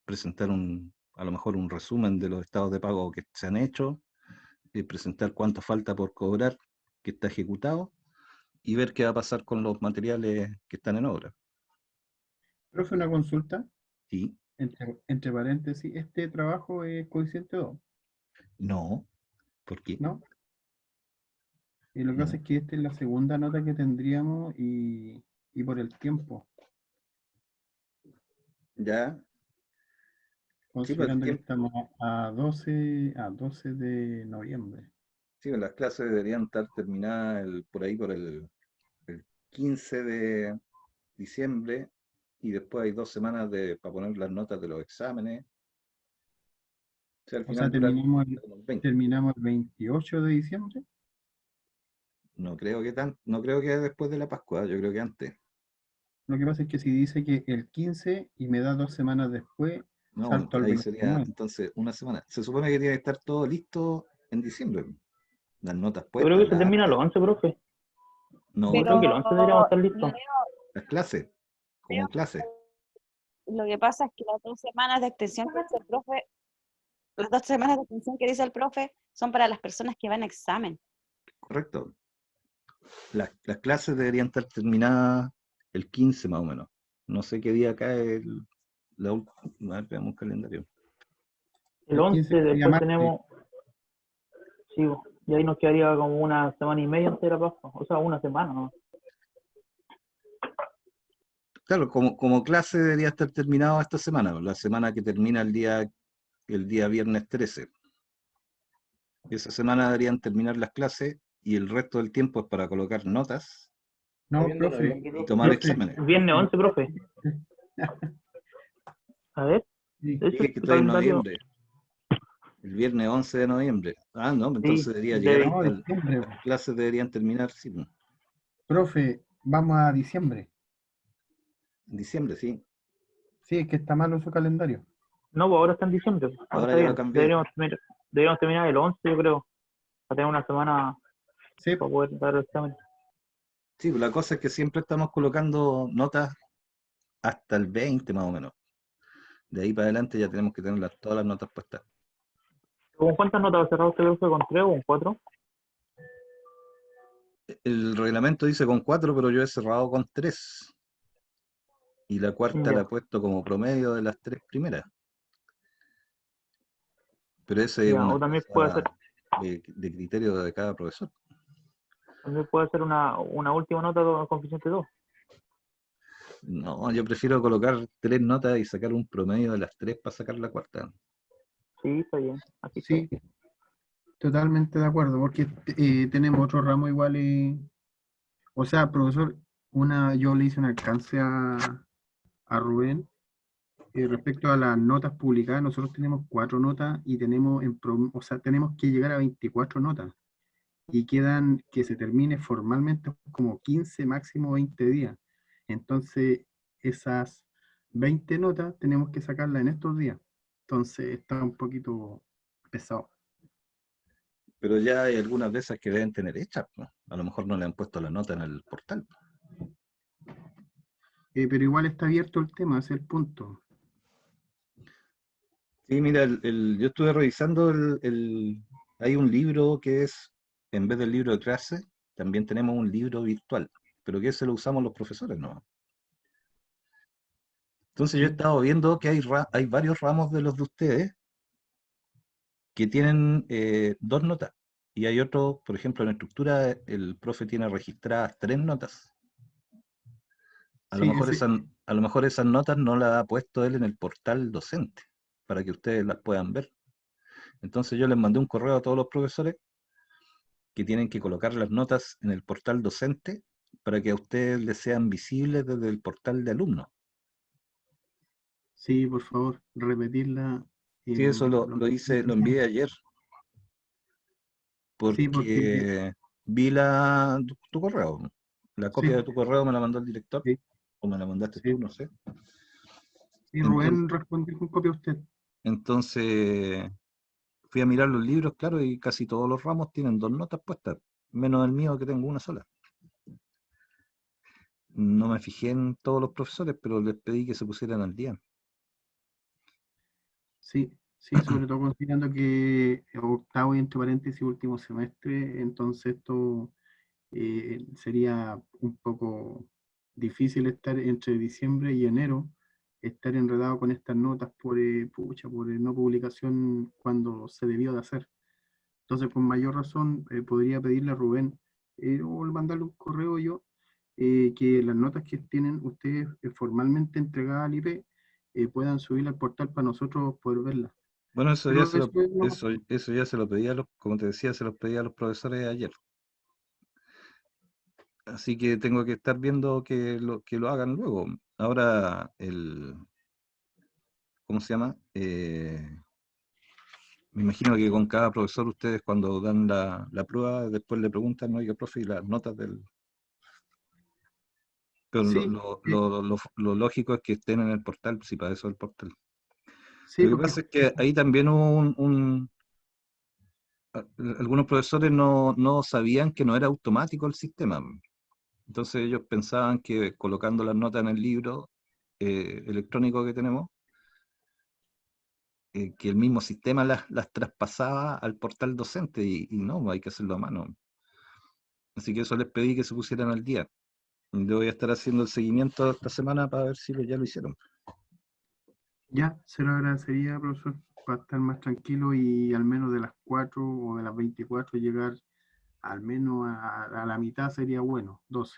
Presentar a lo mejor un resumen de los estados de pago que se han hecho, presentar cuánto falta por cobrar que está ejecutado y ver qué va a pasar con los materiales que están en obra. Profe, una consulta, Sí, entre paréntesis, este trabajo es coeficiente 2, no, ¿por qué? ¿no? Y lo que pasa No, es que esta es la segunda nota que tendríamos y por el tiempo, ya, sí, pues el considerando que tiempo, estamos a 12 de noviembre. sí, pues las clases deberían estar terminadas por ahí por el 15 de diciembre y después hay 2 semanas para poner las notas de los exámenes. O sea, al O final sea, terminamos unos 20. terminamos el 28 de diciembre. No creo que después de la Pascua, yo creo que antes. Lo que pasa es que si dice que el 15 y me da 2 semanas después, No, salto al ahí sería 29. entonces una semana. Se supone que tiene que estar todo listo en diciembre. Las notas Yo creo puestas, que se las termina a los actas. 11, profe. No, Yo creo que Pero los 11 deberíamos estar listos. las clases, como clases. lo que pasa es que las 2 semanas de extensión que dice el profe, las 2 semanas de extensión que dice el profe son para las personas que van a examen. Correcto. Las clases deberían estar terminadas el 15 más o menos. No sé qué día cae la última. A ver, veamos un calendario. El El 15 11 sería después martes. tenemos... Sí, y ahí nos quedaría como una semana y media antes de la Pascua. O sea, una semana, ¿no? Claro, como clase debería estar terminado esta semana, la semana que termina el día viernes 13. Esa semana deberían terminar las clases y el resto del tiempo es para colocar notas No, profe. y tomar profe, exámenes. Viernes 11, profe. A ver, Sí, ese Sí, es es que el estoy en calendario. noviembre, el viernes 11 de noviembre. Ah, no, entonces Sí, debería llegar no, hasta diciembre. las clases deberían terminar, sí, en Profe, vamos a diciembre. diciembre, sí. Sí, es que está malo su calendario. No, pues ahora está en diciembre. Ahora Ahora está ya lo bien. cambié. Deberíamos terminar el 11, yo creo. Para tener una semana Sí, para poder dar el examen. Sí, pues la cosa es que siempre estamos colocando notas hasta el 20 más o menos. De ahí para adelante ya tenemos que tener todas las notas puestas. ¿Con cuántas notas va a cerrar usted, profe? ¿Con 3 o con 4? El reglamento dice con 4, pero yo he cerrado con 3. Y la cuarta la Ya, he puesto como promedio de las 3 primeras. Pero ese es ya. una O también puede ser, cosa de criterio de cada profesor. una última nota con coeficiente 2. No, yo prefiero colocar 3 notas y sacar un promedio de las 3 para sacar la cuarta. Sí, está bien. Así está sí, bien. totalmente de acuerdo, porque tenemos otro ramo igual y, o sea, profesor, yo le hice un alcance a Rubén respecto a las notas publicadas. Nosotros tenemos 4 notas y o sea, tenemos que llegar a 24 notas y quedan que se termine formalmente como 15, máximo 20 días. Entonces, esas 20 notas tenemos que sacarlas en estos días. Entonces, está un poquito pesado. Pero ya hay algunas de esas que deben tener hechas, ¿no? A lo mejor no le han puesto la nota en el portal. Pero igual está abierto el tema, ese es el punto. Sí, mira, yo estuve revisando hay un libro que es, en vez del libro de clase, también tenemos un libro virtual, pero que ese lo usamos los profesores, ¿no? Entonces yo he Sí, estado viendo que hay varios ramos de los de ustedes que tienen 2 notas. Y hay otros, por ejemplo, en estructura, el profe tiene registradas 3 notas. A lo sí, mejor esas notas no las ha puesto él en el portal docente, para que ustedes las puedan ver. Entonces yo les mandé un correo a todos los profesores que tienen que colocar las notas en el portal docente para que a ustedes les sean visibles desde el portal de alumnos. sí, por favor, repetirla. Sí, eso lo hice, lo envié ayer, Sí, porque porque vi tu correo. La copia sí, de tu correo me la mandó el director, sí, o me la mandaste sí. tú, no sé. Y Entonces, Rubén respondió con copia a usted. entonces fui a mirar los libros, claro, y casi todos los ramos tienen 2 notas puestas, menos el mío que tengo una sola. No me fijé en todos los profesores, pero les pedí que se pusieran al día. Sí, sí, sobre todo considerando que octavo y entre paréntesis último semestre, entonces esto sería un poco difícil estar entre diciembre y enero, estar enredado con estas notas por no publicación cuando se debió de hacer. Entonces, con mayor razón, podría pedirle a Rubén o mandarle un correo yo, que las notas que tienen ustedes formalmente entregadas al IP puedan subirla al portal para nosotros poder verlas. Bueno, Pero eso es no, eso ya se lo pedí como te decía, se los pedí a los profesores ayer. Así que tengo que estar viendo que lo hagan luego. ahora ¿cómo se llama? Me imagino que con cada profesor ustedes cuando dan la prueba, después le preguntan, ¿no? Oiga, profe, y las notas del... Pero Sí, lo lógico es que estén en el portal, si para eso es el portal. sí, Lo que porque pasa es que ahí también hubo algunos profesores no sabían que no era automático el sistema. Entonces ellos pensaban que colocando las notas en el libro electrónico que tenemos, que el mismo sistema las traspasaba al portal docente y no, hay que hacerlo a mano. Así que eso les pedí que se pusieran al día. Yo voy a estar haciendo el seguimiento esta semana para ver si ya lo hicieron. ya se lo agradecería, profesor, para estar más tranquilo y al menos de las 4 o de las 24 llegar al menos a la mitad sería bueno, 12.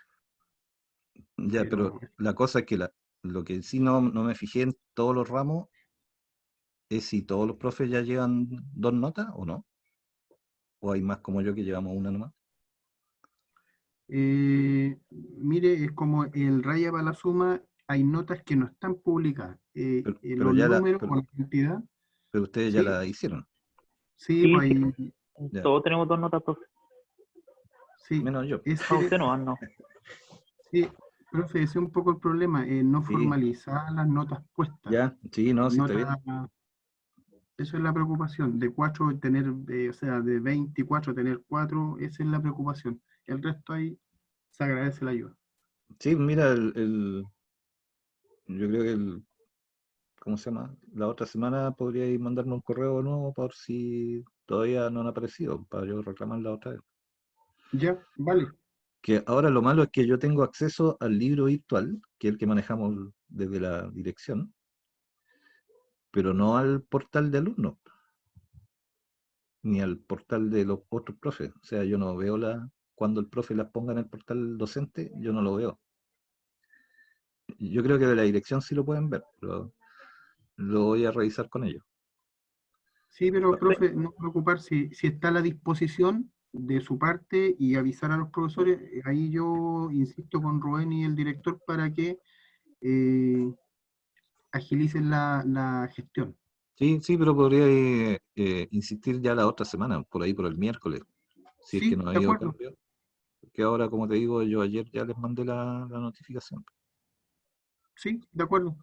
Ya, pero Pero la cosa es que lo que sí no me fijé en todos los ramos es si todos los profes ya llevan 2 notas o no. O hay más como yo que llevamos una nomás. mire, es como el raya para la suma, hay notas que no están publicadas. Pero Los ya números o la cantidad, pero ustedes ya sí, la hicieron. sí, Sí, pues sí, ahí, Ya, todos tenemos 2 notas, profe. sí, menos yo. No, ese, usted no, no. sí, profe, ese es un poco el problema, no Sí, formalizar las notas puestas. ya, sí, no, sí está bien. Notas, eso es la preocupación, de 4 tener, o sea, de 24 tener 4, esa es la preocupación. El resto ahí se agradece la ayuda. Sí, mira, yo creo que ¿cómo se llama? La otra semana podríais mandarme un correo nuevo por si todavía no han aparecido, para yo reclamar la otra vez. Ya, vale. Que ahora lo malo es que yo tengo acceso al libro virtual, que es el que manejamos desde la dirección, pero no al portal de alumnos, ni al portal de los otros profes. O sea, yo no veo cuando el profe las ponga en el portal docente, yo no lo veo. Yo creo que de la dirección sí lo pueden ver, pero lo voy a revisar con ellos. Sí, pero Profe, profe, no preocupar si está a la disposición de su parte y avisar a los profesores, ahí yo insisto con Rubén y el director para que eh, agilicen la gestión. Sí, sí, pero podría insistir ya la otra semana, por ahí por el miércoles, si es que Sí, no ha de habido acuerdo. cambio. Que ahora, como te digo, yo ayer ya les mandé la notificación. Sí, de acuerdo.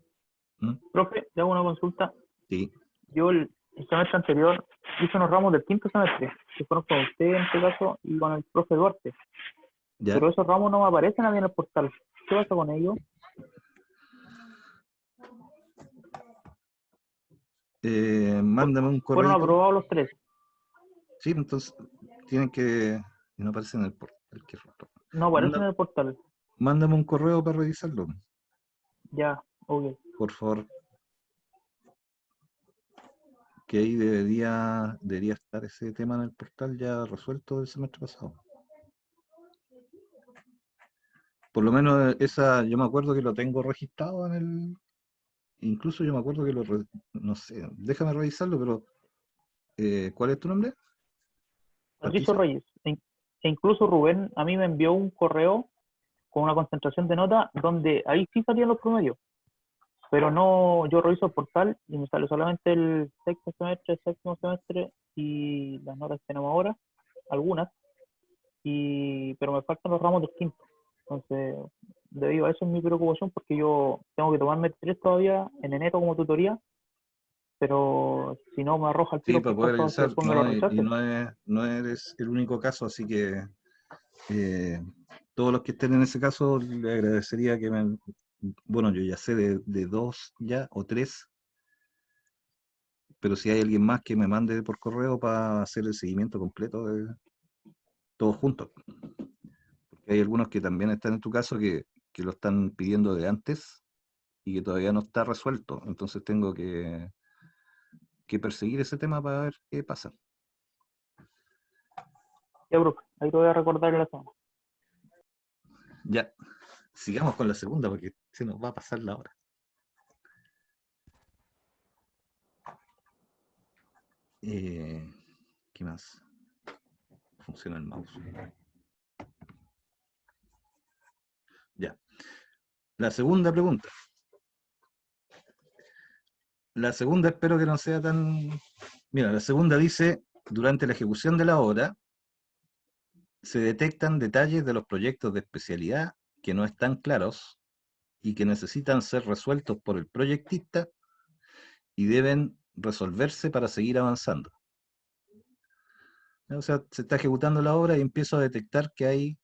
¿Mm? profe, le hago una consulta. Sí, Yo el semestre anterior hice unos ramos del quinto semestre, que fueron con usted en este caso y con el profe Duarte. ya. Pero esos ramos no me aparecen a mí en el portal. ¿Qué pasa con ellos? Mándame un Fueron correo. aprobados los 3. Sí, entonces tienen que... No aparece en el portal, qué raro. No aparecen Manda- en el portal. Mándame un correo para revisarlo, Ya, ok. por favor, que ahí debería estar ese tema en el portal ya resuelto del semestre pasado. Por lo menos yo me acuerdo que lo tengo registrado en el... Incluso yo me acuerdo que no sé, déjame revisarlo, pero ¿cuál es tu nombre? Patricio ¿Patricio? Reyes. E incluso Rubén a mí me envió un correo con una concentración de notas donde ahí sí salían los promedios. Pero no, yo reviso el portal y me sale solamente el sexto semestre, séptimo semestre y las notas que tenemos ahora, algunas, pero me faltan los ramos del quinto. Entonces, debido a eso es mi preocupación porque yo tengo que tomarme 3 todavía en enero como tutoría, pero si no me arroja el Sí, tiro para por poder caso que revisar, después me lo ¿no? Y rechacen. no eres el único caso, así que todos los que estén en ese caso, le agradecería bueno, yo ya sé de 2 ya, o 3, pero si hay alguien más que me mande por correo para hacer el seguimiento completo de todos juntos. Porque hay algunos que también están en tu caso que lo están pidiendo de antes y que todavía no está resuelto. Entonces tengo que perseguir ese tema para ver qué pasa. Ya, bro, ahí te voy a recordar en la semana. Ya, sigamos con la segunda porque se nos va a pasar la hora. Eh, ¿Qué más? Funciona el mouse. Ya. La segunda pregunta. La segunda espero que no sea tan... Mira, la segunda dice, durante la ejecución de la obra, se detectan detalles de los proyectos de especialidad que no están claros y que necesitan ser resueltos por el proyectista y deben resolverse para seguir avanzando. O sea, se está ejecutando la obra y empiezo a detectar que hay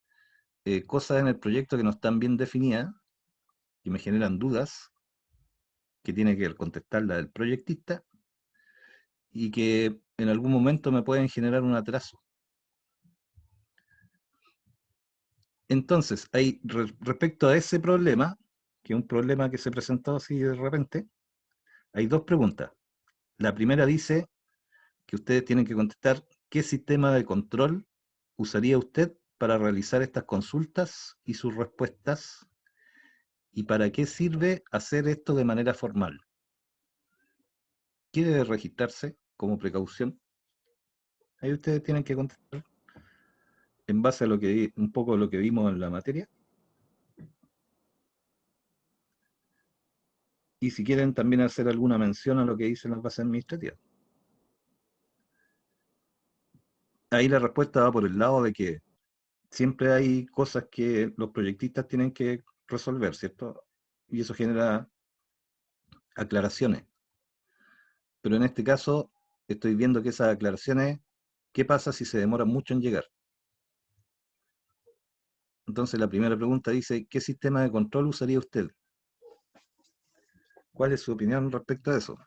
cosas en el proyecto que no están bien definidas y me generan dudas que tiene que contestarla el proyectista y que en algún momento me pueden generar un atraso. Entonces, respecto a ese problema, que es un problema que se presentó así de repente, hay dos preguntas. La primera dice que ustedes tienen que contestar qué sistema de control usaría usted para realizar estas consultas y sus respuestas y para qué sirve hacer esto de manera formal. ¿Qué debe registrarse como precaución? Ahí ustedes tienen que contestar en base a lo que un poco lo que vimos en la materia. Y si quieren también hacer alguna mención a lo que dicen las bases administrativas. Ahí la respuesta va por el lado de que siempre hay cosas que los proyectistas tienen que resolver, ¿cierto? Y eso genera aclaraciones. Pero en este caso estoy viendo que esas aclaraciones, ¿qué pasa si se demoran mucho en llegar? Entonces la primera pregunta dice, ¿qué sistema de control usaría usted? ¿Cuál es su opinión respecto a eso?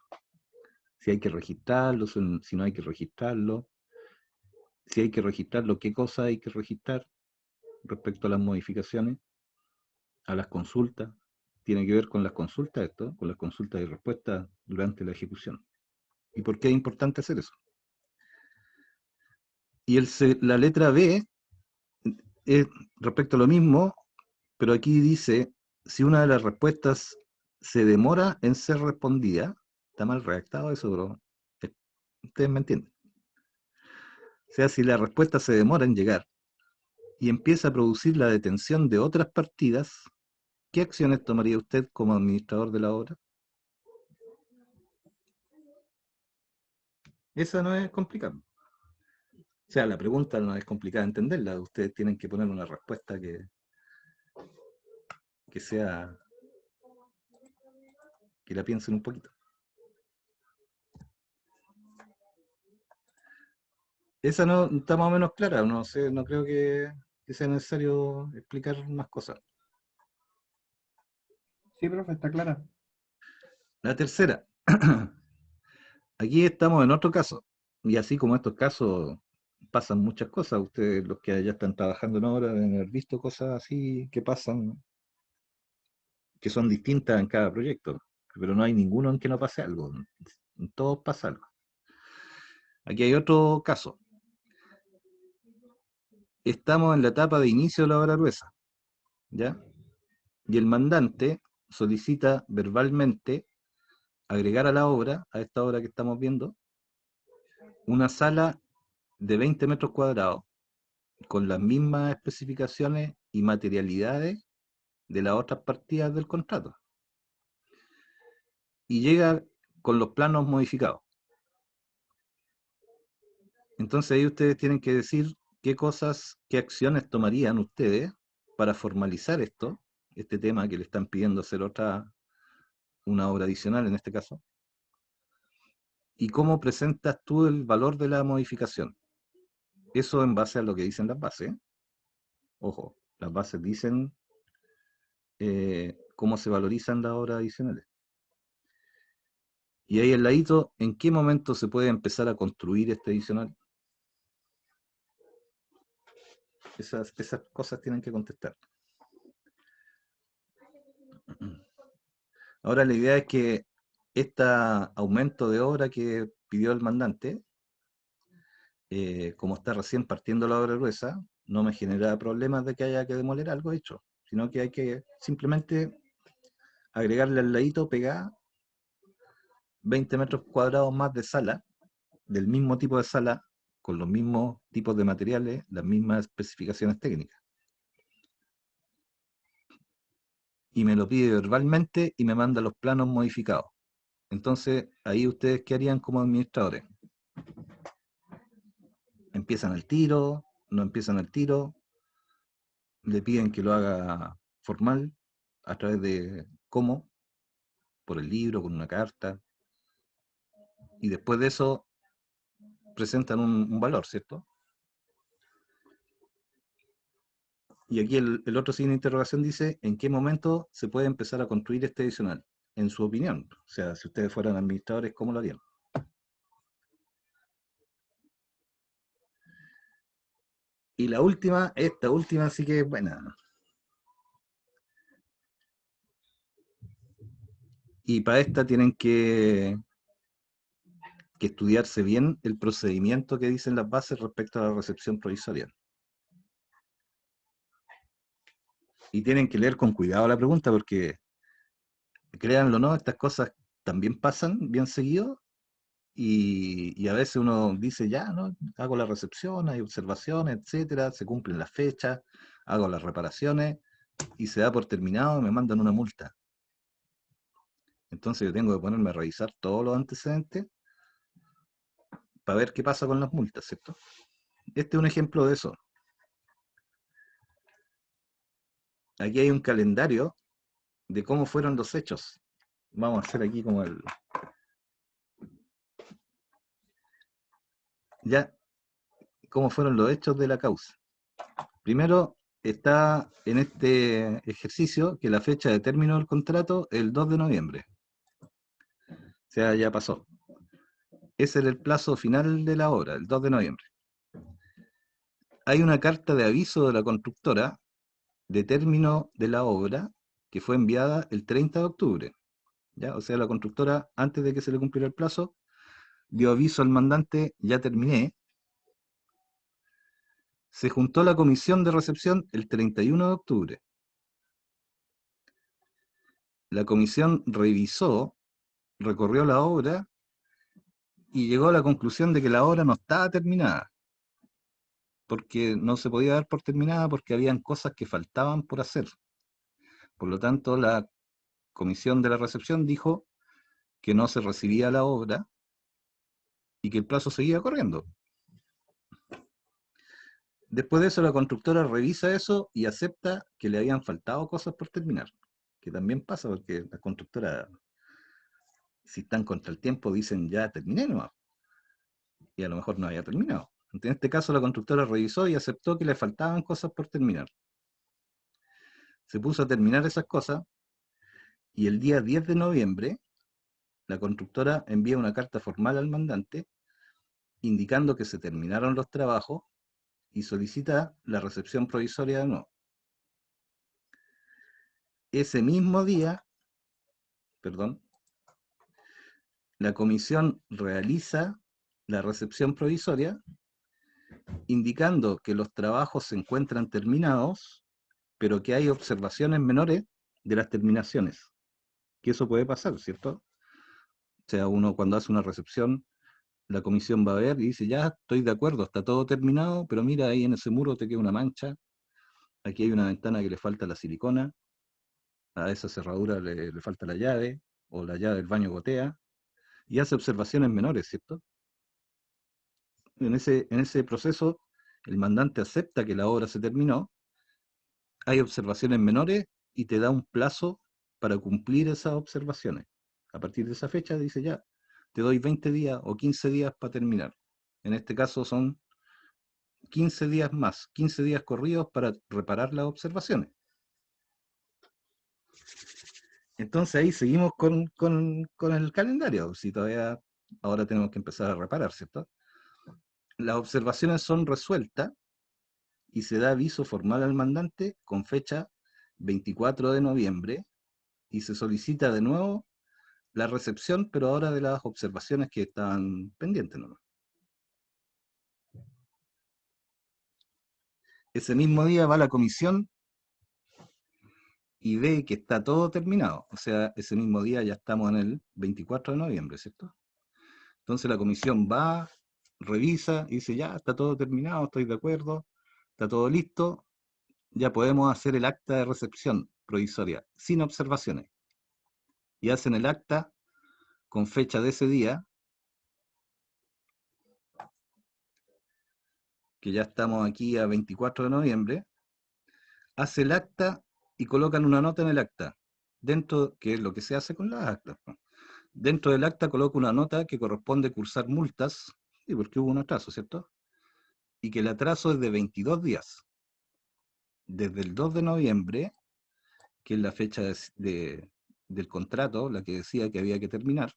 Si hay que registrarlo, si no hay que registrarlo, si hay que registrarlo, ¿qué cosa hay que registrar respecto a las modificaciones, a las consultas? Tiene que ver con las consultas esto, con las consultas y respuestas durante la ejecución. ¿Y por qué es importante hacer eso? Y la letra B es respecto a lo mismo, pero aquí dice, si una de las respuestas se demora en ser respondida, está mal redactado eso, pero ustedes me entienden. O sea, si la respuesta se demora en llegar y empieza a producir la detención de otras partidas, ¿qué acciones tomaría usted como administrador de la obra? Esa no es complicada. O sea, la pregunta no es complicada de entenderla. Ustedes tienen que poner una respuesta que sea, que la piensen un poquito. Esa no está más o menos clara, no sé, no creo que sea necesario explicar más cosas. Sí, profe, está clara. La tercera, aquí estamos en otro caso, y así como estos casos pasan muchas cosas, ustedes los que ya están trabajando en obra deben haber visto cosas así que pasan, que son distintas en cada proyecto, pero no hay ninguno en que no pase algo, en todos pasa algo. Aquí hay otro caso. Estamos en la etapa de inicio de la obra gruesa, ¿ya? Y el mandante solicita verbalmente agregar a la obra, a esta obra que estamos viendo, una sala de 20 metros cuadrados, con las mismas especificaciones y materialidades de las otras partidas del contrato. Y llega con los planos modificados. Entonces ahí ustedes tienen que decir qué cosas, qué acciones tomarían ustedes para formalizar esto, este tema que le están pidiendo hacer una obra adicional en este caso, y cómo presentas tú el valor de la modificación. Eso en base a lo que dicen las bases. Ojo, las bases dicen cómo se valorizan las obras adicionales. Y ahí al ladito, ¿en qué momento se puede empezar a construir este adicional? Esas cosas tienen que contestar. Ahora la idea es que este aumento de obra que pidió el mandante, como está recién partiendo la obra gruesa, no me genera problemas de que haya que demoler algo hecho, sino que hay que simplemente agregarle al ladito, pegar 20 metros cuadrados más de sala, del mismo tipo de sala, con los mismos tipos de materiales, las mismas especificaciones técnicas. Y me lo pide verbalmente y me manda los planos modificados. Entonces, ahí ustedes, ¿qué harían como administradores? ¿Empiezan al tiro? ¿No empiezan al tiro? ¿Le piden que lo haga formal? ¿A través de cómo? ¿Por el libro, con una carta? Y después de eso, presentan un valor, ¿cierto? Y aquí el otro signo de interrogación dice, ¿en qué momento se puede empezar a construir este adicional? En su opinión. O sea, si ustedes fueran administradores, ¿cómo lo harían? Y la última, esta última sí que es buena. Y para esta tienen que estudiarse bien el procedimiento que dicen las bases respecto a la recepción provisoria. Y tienen que leer con cuidado la pregunta porque, créanlo o no, estas cosas también pasan bien seguido y a veces uno dice, ya, ¿no? Hago la recepción, hay observaciones, etcétera, se cumplen las fechas, hago las reparaciones y se da por terminado y me mandan una multa. Entonces yo tengo que ponerme a revisar todos los antecedentes para ver qué pasa con las multas, ¿cierto? Este es un ejemplo de eso. Aquí hay un calendario de cómo fueron los hechos. Vamos a hacer aquí como el... Ya, cómo fueron los hechos de la causa. Primero, está en este ejercicio que la fecha de término del contrato es el 2 de noviembre. O sea, ya pasó. Ese era el plazo final de la obra, el 2 de noviembre. Hay una carta de aviso de la constructora de término de la obra que fue enviada el 30 de octubre. ¿Ya? O sea, la constructora, antes de que se le cumpliera el plazo, dio aviso al mandante, ya terminé. Se juntó la comisión de recepción el 31 de octubre. La comisión revisó, recorrió la obra y llegó a la conclusión de que la obra no estaba terminada, porque no se podía dar por terminada porque habían cosas que faltaban por hacer. Por lo tanto, la comisión de la recepción dijo que no se recibía la obra y que el plazo seguía corriendo. Después de eso, la constructora revisa eso y acepta que le habían faltado cosas por terminar, que también pasa porque las constructoras, si están contra el tiempo, dicen ya terminé nomás, y a lo mejor no había terminado. En este caso, la constructora revisó y aceptó que le faltaban cosas por terminar. Se puso a terminar esas cosas y el día 10 de noviembre, la constructora envía una carta formal al mandante indicando que se terminaron los trabajos y solicita la recepción provisoria de nuevo. Ese mismo día, la comisión realiza la recepción provisoria indicando que los trabajos se encuentran terminados, pero que hay observaciones menores de las terminaciones. Que eso puede pasar, ¿cierto? O sea, uno cuando hace una recepción, la comisión va a ver y dice, ya, estoy de acuerdo, está todo terminado, pero mira, ahí en ese muro te queda una mancha, aquí hay una ventana que le falta la silicona, a esa cerradura le falta la llave, o la llave del baño gotea, y hace observaciones menores, ¿cierto? En ese proceso, el mandante acepta que la obra se terminó, hay observaciones menores y te da un plazo para cumplir esas observaciones. A partir de esa fecha dice ya, te doy 20 días o 15 días para terminar. En este caso son 15 días más, 15 días corridos para reparar las observaciones. Entonces ahí seguimos con el calendario, si todavía ahora tenemos que empezar a reparar, ¿cierto? Las observaciones son resueltas y se da aviso formal al mandante con fecha 24 de noviembre y se solicita de nuevo la recepción, pero ahora de las observaciones que estaban pendientes, ¿no? Ese mismo día va la comisión y ve que está todo terminado. O sea, ese mismo día ya estamos en el 24 de noviembre, ¿cierto? Entonces la comisión va, revisa y dice, ya, está todo terminado, estoy de acuerdo, está todo listo, ya podemos hacer el acta de recepción provisoria, sin observaciones. Y hacen el acta con fecha de ese día, que ya estamos aquí a 24 de noviembre, hace el acta y colocan una nota en el acta, dentro, que es lo que se hace con las actas, ¿no? Dentro del acta coloca una nota que corresponde cursar multas, y porque hubo un atraso, ¿cierto? Y que el atraso es de 22 días, desde el 2 de noviembre, que es la fecha del contrato, la que decía que había que terminar,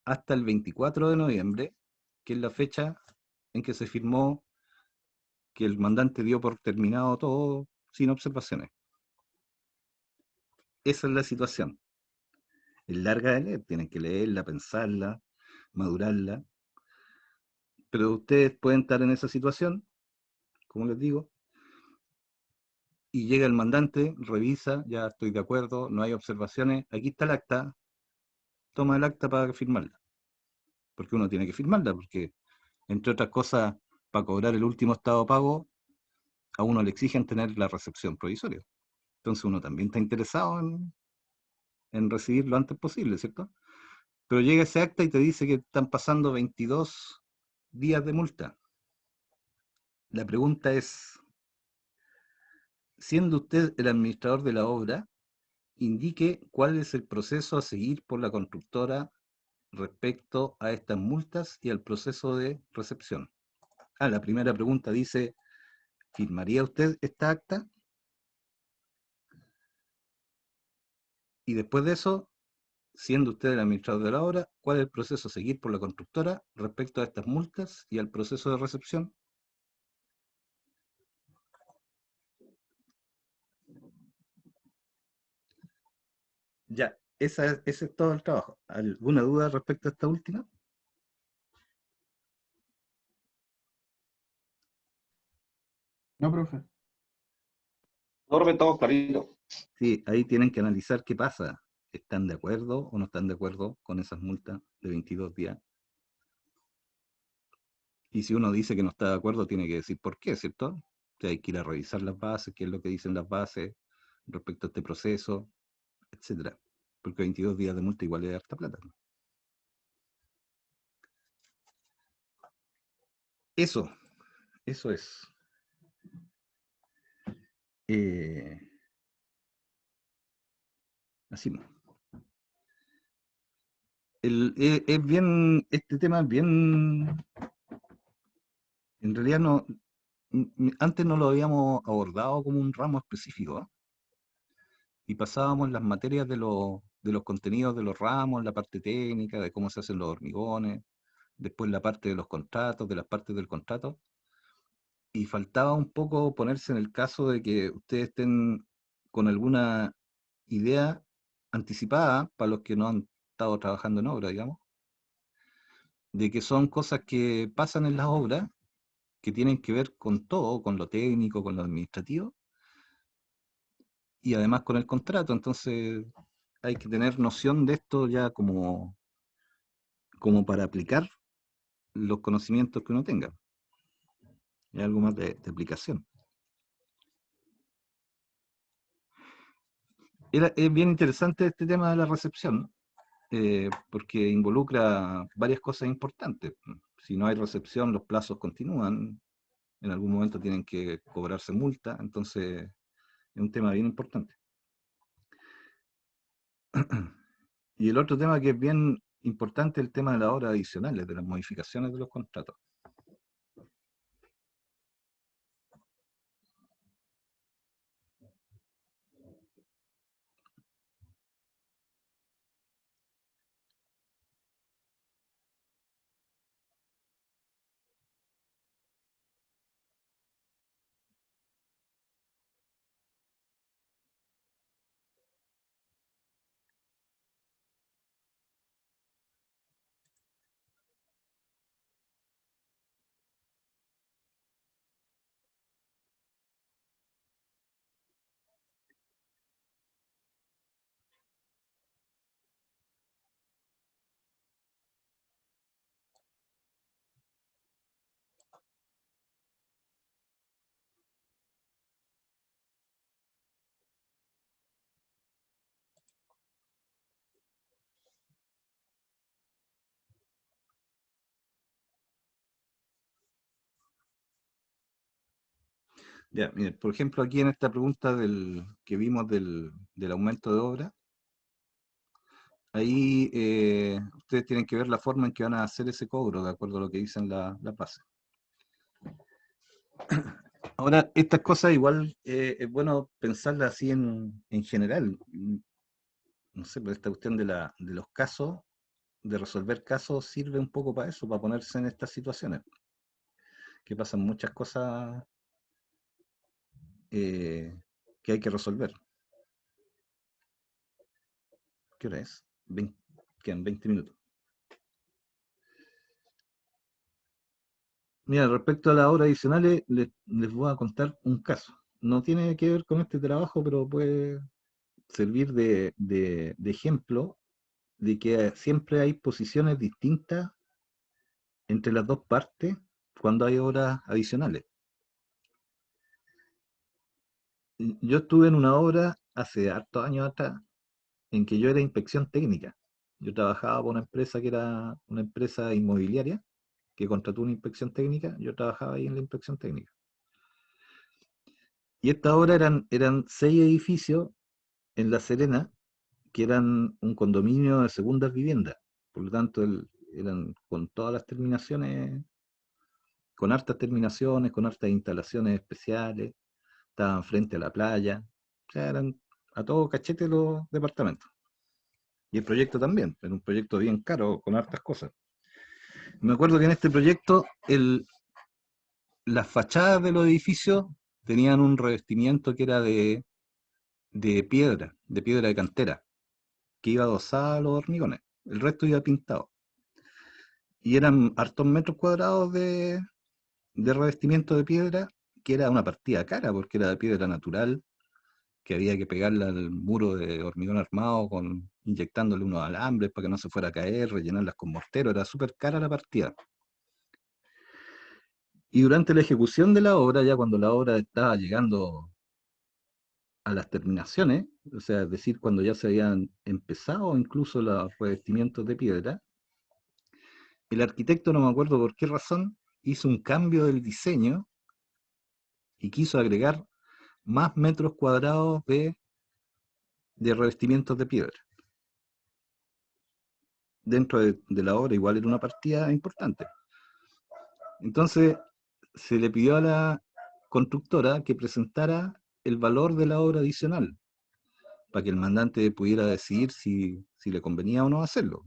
hasta el 24 de noviembre, que es la fecha en que se firmó que el mandante dio por terminado todo sin observaciones. Esa es la situación. Es larga de leer, tienen que leerla, pensarla, madurarla, pero ustedes pueden estar en esa situación, como les digo, y llega el mandante, revisa, ya estoy de acuerdo, no hay observaciones, aquí está el acta, toma el acta para firmarla, porque uno tiene que firmarla, porque entre otras cosas, para cobrar el último estado de pago, a uno le exigen tener la recepción provisoria. Entonces uno también está interesado en recibir lo antes posible, ¿cierto? Pero llega ese acta y te dice que están pasando 22 días de multa. La pregunta es, siendo usted el administrador de la obra, indique cuál es el proceso a seguir por la constructora respecto a estas multas y al proceso de recepción. La primera pregunta dice, ¿firmaría usted esta acta? Y después de eso, siendo usted el administrador de la obra, ¿cuál es el proceso a seguir por la constructora respecto a estas multas y al proceso de recepción? Ya, ese es todo el trabajo. ¿Alguna duda respecto a esta última? No, profe. No, Rubén, estamos claritos. Sí, ahí tienen que analizar qué pasa. ¿Están de acuerdo o no están de acuerdo con esas multas de 22 días? Y si uno dice que no está de acuerdo, tiene que decir por qué, ¿cierto? O sea, hay que ir a revisar las bases, qué es lo que dicen las bases respecto a este proceso, etcétera. Porque 22 días de multa igual es harta plata. Eso, eso es. Eh, Así. Es bien, este tema es bien, en realidad no, antes no lo habíamos abordado como un ramo específico, ¿eh? Y pasábamos las materias de los contenidos de los ramos, la parte técnica, de cómo se hacen los hormigones, después la parte de los contratos, de las partes del contrato, y faltaba un poco ponerse en el caso de que ustedes estén con alguna idea anticipada para los que no han estado trabajando en obra, digamos, de que son cosas que pasan en las obras, que tienen que ver con todo, con lo técnico, con lo administrativo, y además con el contrato. Entonces hay que tener noción de esto ya como para aplicar los conocimientos que uno tenga. Es algo más de aplicación. Es bien interesante este tema de la recepción, porque involucra varias cosas importantes. Si no hay recepción, los plazos continúan, en algún momento tienen que cobrarse multa, entonces es un tema bien importante. Y el otro tema que es bien importante es el tema de las horas adicionales, de las modificaciones de los contratos. Ya, mire, por ejemplo, aquí en esta pregunta que vimos del aumento de obra, ahí ustedes tienen que ver la forma en que van a hacer ese cobro, de acuerdo a lo que dicen la base. Ahora, estas cosas igual es bueno pensarlas así en general. No sé, pero esta cuestión de los casos, de resolver casos, sirve un poco para eso, para ponerse en estas situaciones, que pasan muchas cosas eh, que hay que resolver. ¿Qué hora es? Quedan 20 minutos. Mira, respecto a las horas adicionales, les voy a contar un caso. No tiene que ver con este trabajo, pero puede servir de ejemplo de que siempre hay posiciones distintas entre las dos partes cuando hay horas adicionales. Yo estuve en una obra hace hartos años atrás en que yo era inspección técnica. Yo trabajaba por una empresa que era una empresa inmobiliaria que contrató una inspección técnica. Yo trabajaba ahí en la inspección técnica. Y esta obra eran 6 edificios en La Serena que eran un condominio de segundas viviendas. Por lo tanto, eran con todas las terminaciones, con hartas terminaciones, con hartas instalaciones especiales, estaban frente a la playa, o sea, eran a todo cachete los departamentos. Y el proyecto también, era un proyecto bien caro, con hartas cosas. Me acuerdo que en este proyecto las fachadas de los edificios tenían un revestimiento que era de piedra de cantera, que iba adosada a los hormigones. El resto iba pintado. Y eran hartos metros cuadrados de revestimiento de piedra, que era una partida cara, porque era de piedra natural, que había que pegarla al muro de hormigón armado inyectándole unos alambres para que no se fuera a caer, rellenarlas con mortero, era súper cara la partida. Y durante la ejecución de la obra, ya cuando la obra estaba llegando a las terminaciones, o sea, es decir, cuando ya se habían empezado incluso los revestimientos de piedra, el arquitecto, no me acuerdo por qué razón, hizo un cambio del diseño y quiso agregar más metros cuadrados de revestimientos de piedra. Dentro de la obra igual era una partida importante. Entonces se le pidió a la constructora que presentara el valor de la obra adicional, para que el mandante pudiera decidir si le convenía o no hacerlo.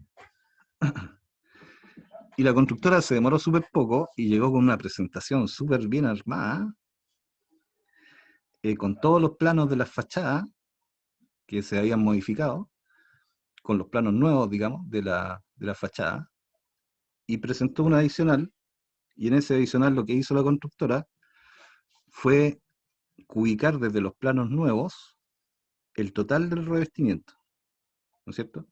Y la constructora se demoró súper poco y llegó con una presentación súper bien armada, con todos los planos de las fachadas que se habían modificado, con los planos nuevos, digamos, de la fachada, y presentó un adicional, y en ese adicional lo que hizo la constructora fue ubicar desde los planos nuevos el total del revestimiento, ¿no es cierto?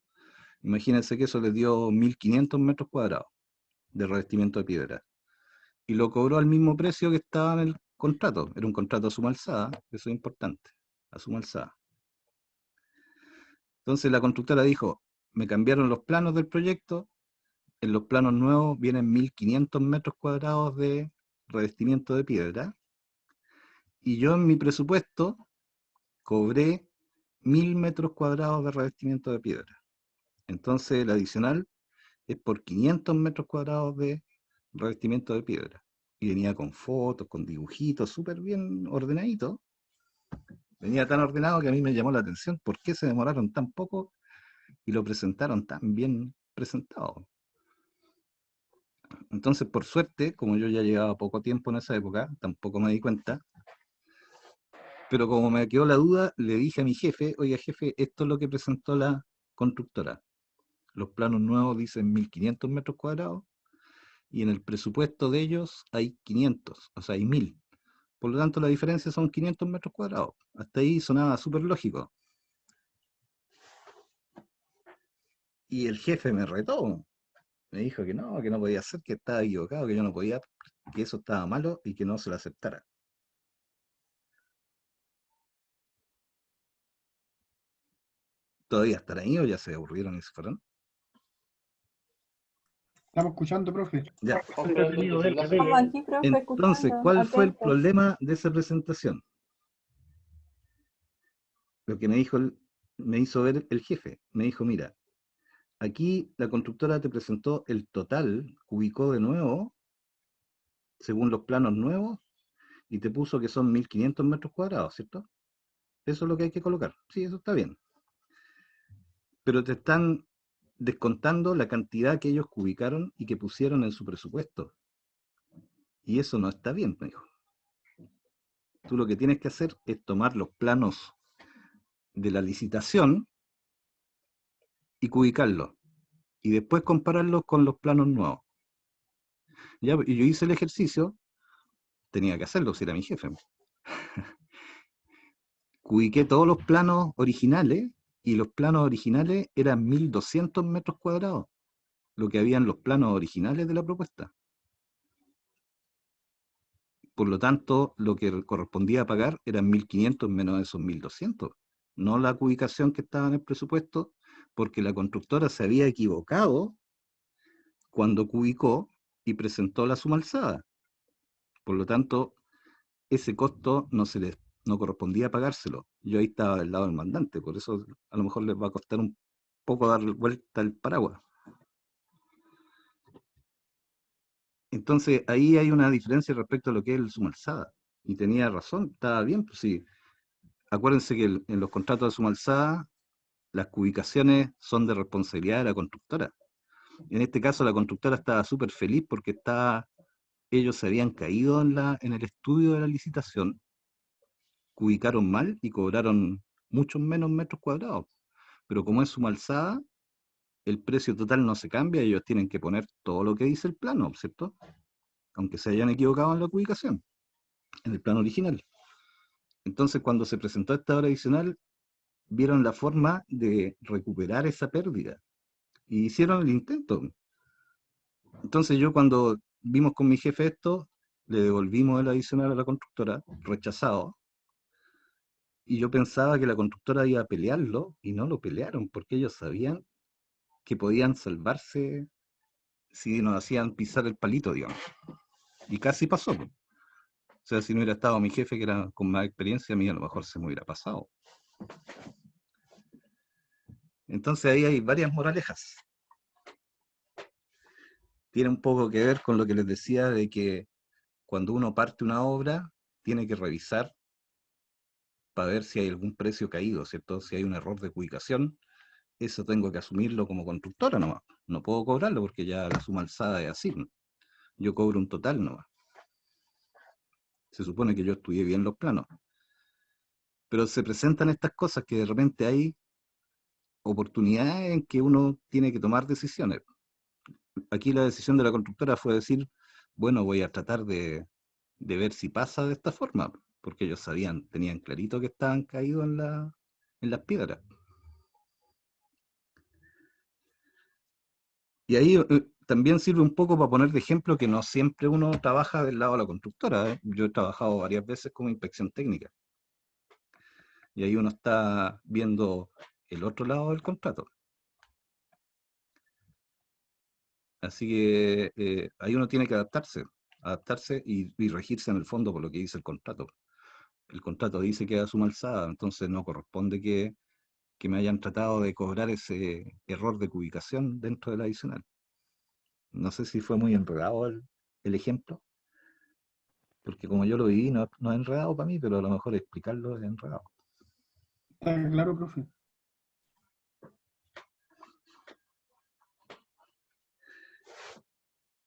Imagínense que eso les dio 1.500 metros cuadrados de revestimiento de piedra. Y lo cobró al mismo precio que estaba en el contrato. Era un contrato a suma alzada, eso es importante, a suma alzada. Entonces la constructora dijo, me cambiaron los planos del proyecto, en los planos nuevos vienen 1.500 metros cuadrados de revestimiento de piedra, y yo en mi presupuesto cobré 1.000 metros cuadrados de revestimiento de piedra. Entonces el adicional es por 500 metros cuadrados de revestimiento de piedra. Y venía con fotos, con dibujitos, súper bien ordenadito. Venía tan ordenado que a mí me llamó la atención por qué se demoraron tan poco y lo presentaron tan bien presentado. Entonces, por suerte, como yo ya llevaba poco tiempo en esa época, tampoco me di cuenta, pero como me quedó la duda, le dije a mi jefe, oiga jefe, esto es lo que presentó la constructora. Los planos nuevos dicen 1.500 metros cuadrados y en el presupuesto de ellos hay 500, o sea, hay 1.000. Por lo tanto, la diferencia son 500 metros cuadrados. Hasta ahí sonaba súper lógico. Y el jefe me retó. Me dijo que no podía ser, que estaba equivocado, que yo no podía, que eso estaba malo y que no se lo aceptara. ¿Todavía estarán ahí o ya se aburrieron y se fueron? Estamos escuchando, profe. Ya. Entretenido ver, Estamos ver. aquí, profe, Entonces, escuchando, ¿cuál fue el atentos. problema de esa presentación? Lo que me dijo me hizo ver el jefe. Me dijo, mira, aquí la constructora te presentó el total, ubicó de nuevo, según los planos nuevos, y te puso que son 1500 metros cuadrados, ¿cierto? Eso es lo que hay que colocar. Sí, eso está bien. Pero te están descontando la cantidad que ellos ubicaron y que pusieron en su presupuesto. Y eso no está bien, me dijo. Tú lo que tienes que hacer es tomar los planos de la licitación y cubicarlos. Y después compararlos con los planos nuevos. Ya, y yo hice el ejercicio, tenía que hacerlo, si era mi jefe. Ubiqué todos los planos originales, y los planos originales eran 1200 metros cuadrados, lo que había en los planos originales de la propuesta. Por lo tanto, lo que correspondía pagar eran 1500 menos esos 1200, no la ubicación que estaba en el presupuesto, porque la constructora se había equivocado cuando ubicó y presentó la suma alzada. Por lo tanto, ese costo no correspondía pagárselo. Yo ahí estaba del lado del mandante, por eso a lo mejor les va a costar un poco dar vuelta al paraguas. Entonces ahí hay una diferencia respecto a lo que es el suma alzada. Y tenía razón, estaba bien, pues sí. Acuérdense que en los contratos de suma alzada, las ubicaciones son de responsabilidad de la constructora. En este caso la constructora estaba súper feliz porque ellos se habían caído en el estudio de la licitación, ubicaron mal y cobraron muchos menos metros cuadrados. Pero como es suma alzada, el precio total no se cambia, ellos tienen que poner todo lo que dice el plano, ¿cierto? Aunque se hayan equivocado en la ubicación, en el plano original. Entonces, cuando se presentó esta obra adicional, vieron la forma de recuperar esa pérdida y hicieron el intento. Entonces yo, cuando vimos con mi jefe esto, le devolvimos el adicional a la constructora, rechazado, y yo pensaba que la constructora iba a pelearlo, y no lo pelearon, porque ellos sabían que podían salvarse si nos hacían pisar el palito, digamos. Y casi pasó. O sea, si no hubiera estado mi jefe, que era con más experiencia, a mí a lo mejor se me hubiera pasado. Entonces ahí hay varias moralejas. Tiene un poco que ver con lo que les decía de que cuando uno parte una obra, tiene que revisar para ver si hay algún precio caído, ¿cierto? Si hay un error de ubicación, eso tengo que asumirlo como constructora nomás. No puedo cobrarlo porque ya la suma alzada es así. Yo cobro un total nomás. Se supone que yo estudié bien los planos. Pero se presentan estas cosas que de repente hay oportunidades en que uno tiene que tomar decisiones. Aquí la decisión de la constructora fue decir, bueno, voy a tratar de ver si pasa de esta forma, porque ellos tenían clarito que estaban caídos en las piedras. Y ahí también sirve un poco para poner de ejemplo que no siempre uno trabaja del lado de la constructora, ¿eh? Yo he trabajado varias veces como inspección técnica. Y ahí uno está viendo el otro lado del contrato. Así que ahí uno tiene que adaptarse y regirse en el fondo por lo que dice el contrato. El contrato dice que da suma alzada, entonces no corresponde que me hayan tratado de cobrar ese error de ubicación dentro del adicional. No sé si fue muy enredado el ejemplo, porque como yo lo viví, no es enredado para mí, pero a lo mejor explicarlo es enredado. Está claro, profe.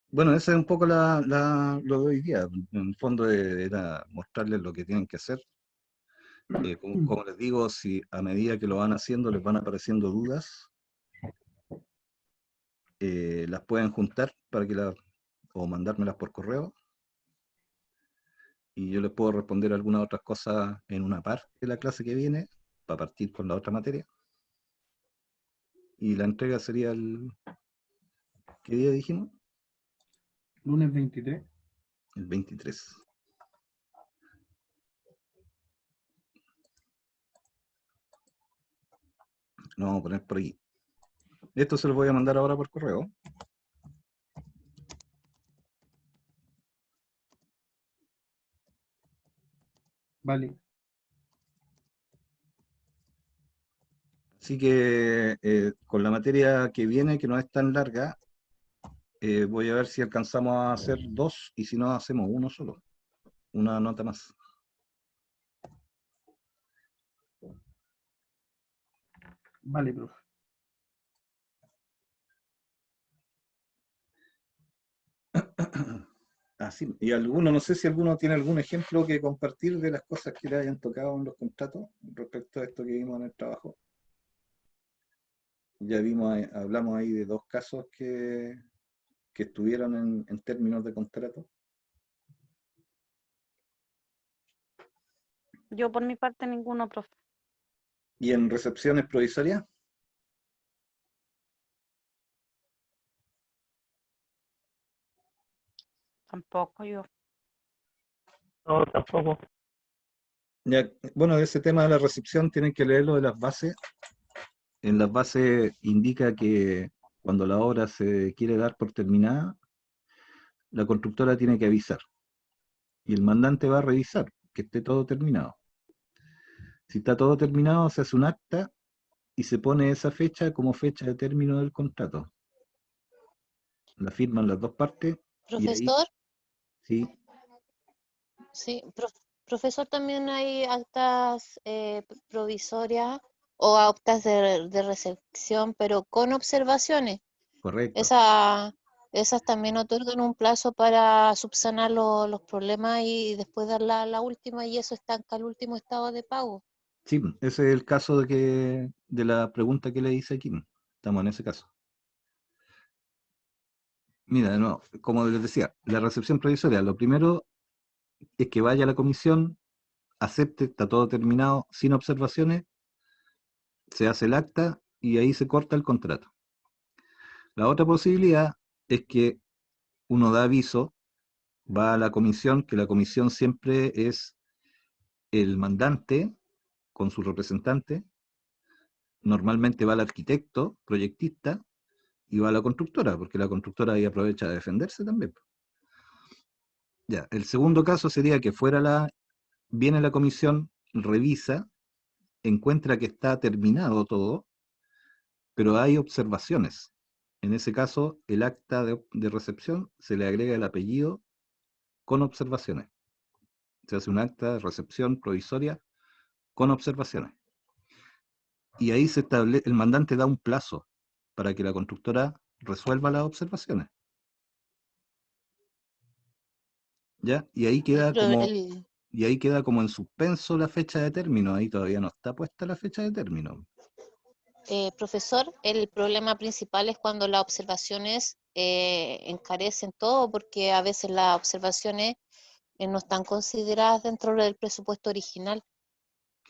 Bueno, esa es un poco lo de hoy día. En el fondo era mostrarles lo que tienen que hacer. Como les digo, si a medida que lo van haciendo les van apareciendo dudas, las pueden juntar o mandármelas por correo, y yo les puedo responder algunas otras cosas en una parte de la clase que viene, para partir con la otra materia. Y la entrega sería ¿qué día dijimos? Lunes 23. El 23. Lo vamos a poner por ahí. Esto se lo voy a mandar ahora por correo. Vale. Así que con la materia que viene, que no es tan larga, voy a ver si alcanzamos a hacer 2 y si no, hacemos uno solo. Una nota más. Vale, profe. Así, y alguno, no sé si alguno tiene algún ejemplo que compartir de las cosas que le hayan tocado en los contratos respecto a esto que vimos en el trabajo. Ya vimos, hablamos ahí de 2 casos que estuvieron en términos de contrato. Yo por mi parte ninguno, profe. Y en recepciones provisorias, Tampoco yo. No, tampoco. ya, bueno, ese tema de la recepción tienen que leerlo de las bases. En las bases indica que cuando la obra se quiere dar por terminada, la constructora tiene que avisar. Y el mandante va a revisar que esté todo terminado. Si está todo terminado, se hace un acta y se pone esa fecha como fecha de término del contrato. La firman las dos partes y ahí, Profesor, sí, sí, profesor, también hay actas provisorias o actas de recepción, pero con observaciones. correcto. Esas también otorgan un plazo para subsanar los problemas y después dar la última, y eso estanca el último estado de pago. Sí, ese es el caso de la pregunta que le hice aquí. Estamos en ese caso. Mira, no, como les decía, la recepción provisoria, lo primero es que vaya a la comisión, acepte, está todo terminado, sin observaciones, se hace el acta y ahí se corta el contrato. La otra posibilidad es que uno da aviso, va a la comisión, que la comisión siempre es el mandante con su representante, normalmente va el arquitecto, proyectista, y va a la constructora, porque la constructora ahí aprovecha de defenderse también. Ya, el segundo caso sería que viene la comisión, revisa, encuentra que está terminado todo, pero hay observaciones. En ese caso, el acta de recepción se le agrega el apellido con observaciones. Se hace un acta de recepción provisoria con observaciones. Y ahí el mandante da un plazo para que la constructora resuelva las observaciones. ¿Ya? Y ahí queda como en suspenso la fecha de término. Ahí todavía no está puesta la fecha de término. Profesor, el problema principal es cuando las observaciones encarecen todo, porque a veces las observaciones no están consideradas dentro del presupuesto original.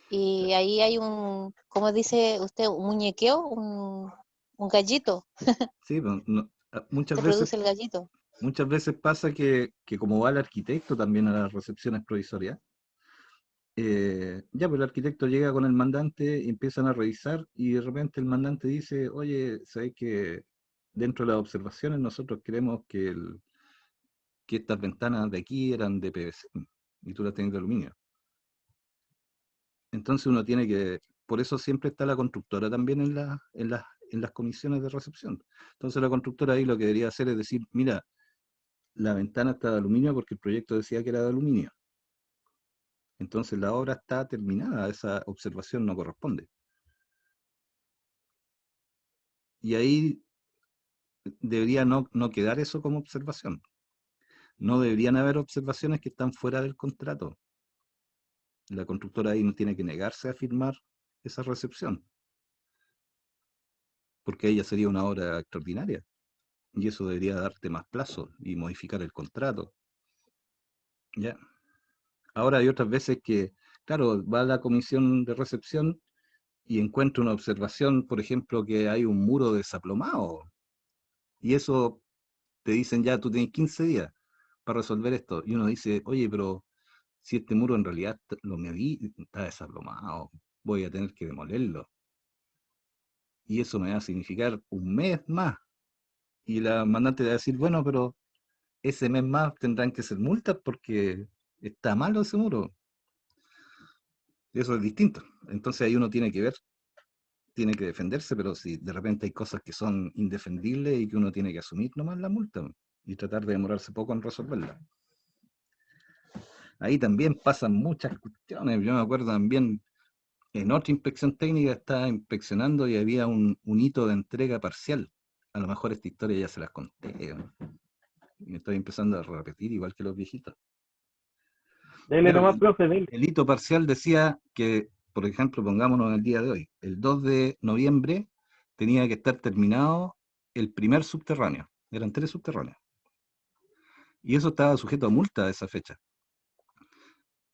Y ahí hay ¿cómo dice usted? Un muñequeo, un gallito, Sí, pues, muchas se veces produce el gallito. Muchas veces pasa que como va el arquitecto también a las recepciones provisorias, ya pues el arquitecto llega con el mandante y empiezan a revisar y de repente el mandante dice, oye, ¿sabes que dentro de las observaciones nosotros creemos que estas ventanas de aquí eran de PVC y tú las tienes de aluminio? Entonces uno tiene por eso siempre está la constructora también en las comisiones de recepción. Entonces la constructora ahí lo que debería hacer es decir, mira, la ventana está de aluminio porque el proyecto decía que era de aluminio. Entonces la obra está terminada, esa observación no corresponde. Y ahí debería no quedar eso como observación. No deberían haber observaciones que están fuera del contrato. La constructora ahí no tiene que negarse a firmar esa recepción, porque ella sería una obra extraordinaria. Y eso debería darte más plazo y modificar el contrato. ¿Ya? Ahora hay otras veces que, claro, va a la comisión de recepción y encuentra una observación, por ejemplo, que hay un muro desaplomado. Y eso te dicen ya, tú tienes 15 días para resolver esto. Y uno dice, oye, pero si este muro en realidad lo medí, está desaplomado, voy a tener que demolerlo. Y eso me va a significar un mes más. Y la mandante va a decir, bueno, pero ese mes más tendrán que ser multas porque está malo ese muro. Eso es distinto. Entonces ahí uno tiene que ver, tiene que defenderse, pero si de repente hay cosas que son indefendibles y que uno tiene que asumir nomás la multa y tratar de demorarse poco en resolverla. Ahí también pasan muchas cuestiones. Yo me acuerdo también, en otra inspección técnica estaba inspeccionando y había un hito de entrega parcial. A lo mejor esta historia ya se las conté, ¿no? Y me estoy empezando a repetir igual que los viejitos. Dele Claro, nomás, profe, dele. el hito parcial decía que, por ejemplo, pongámonos en el día de hoy, el 2 de noviembre tenía que estar terminado el primer subterráneo. Eran 3 subterráneos. Y eso estaba sujeto a multa a esa fecha.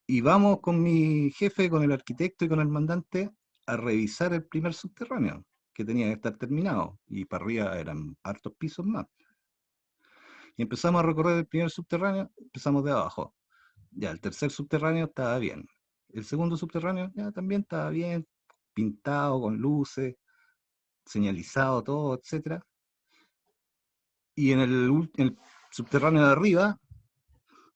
Y vamos con mi jefe, con el arquitecto y con el mandante a revisar el primer subterráneo, que tenía que estar terminado. Y para arriba eran hartos pisos más. Y empezamos a recorrer el primer subterráneo, empezamos de abajo. Ya, el tercer subterráneo estaba bien. El segundo subterráneo ya también estaba bien, pintado con luces, señalizado todo, etcétera. Y en el subterráneo de arriba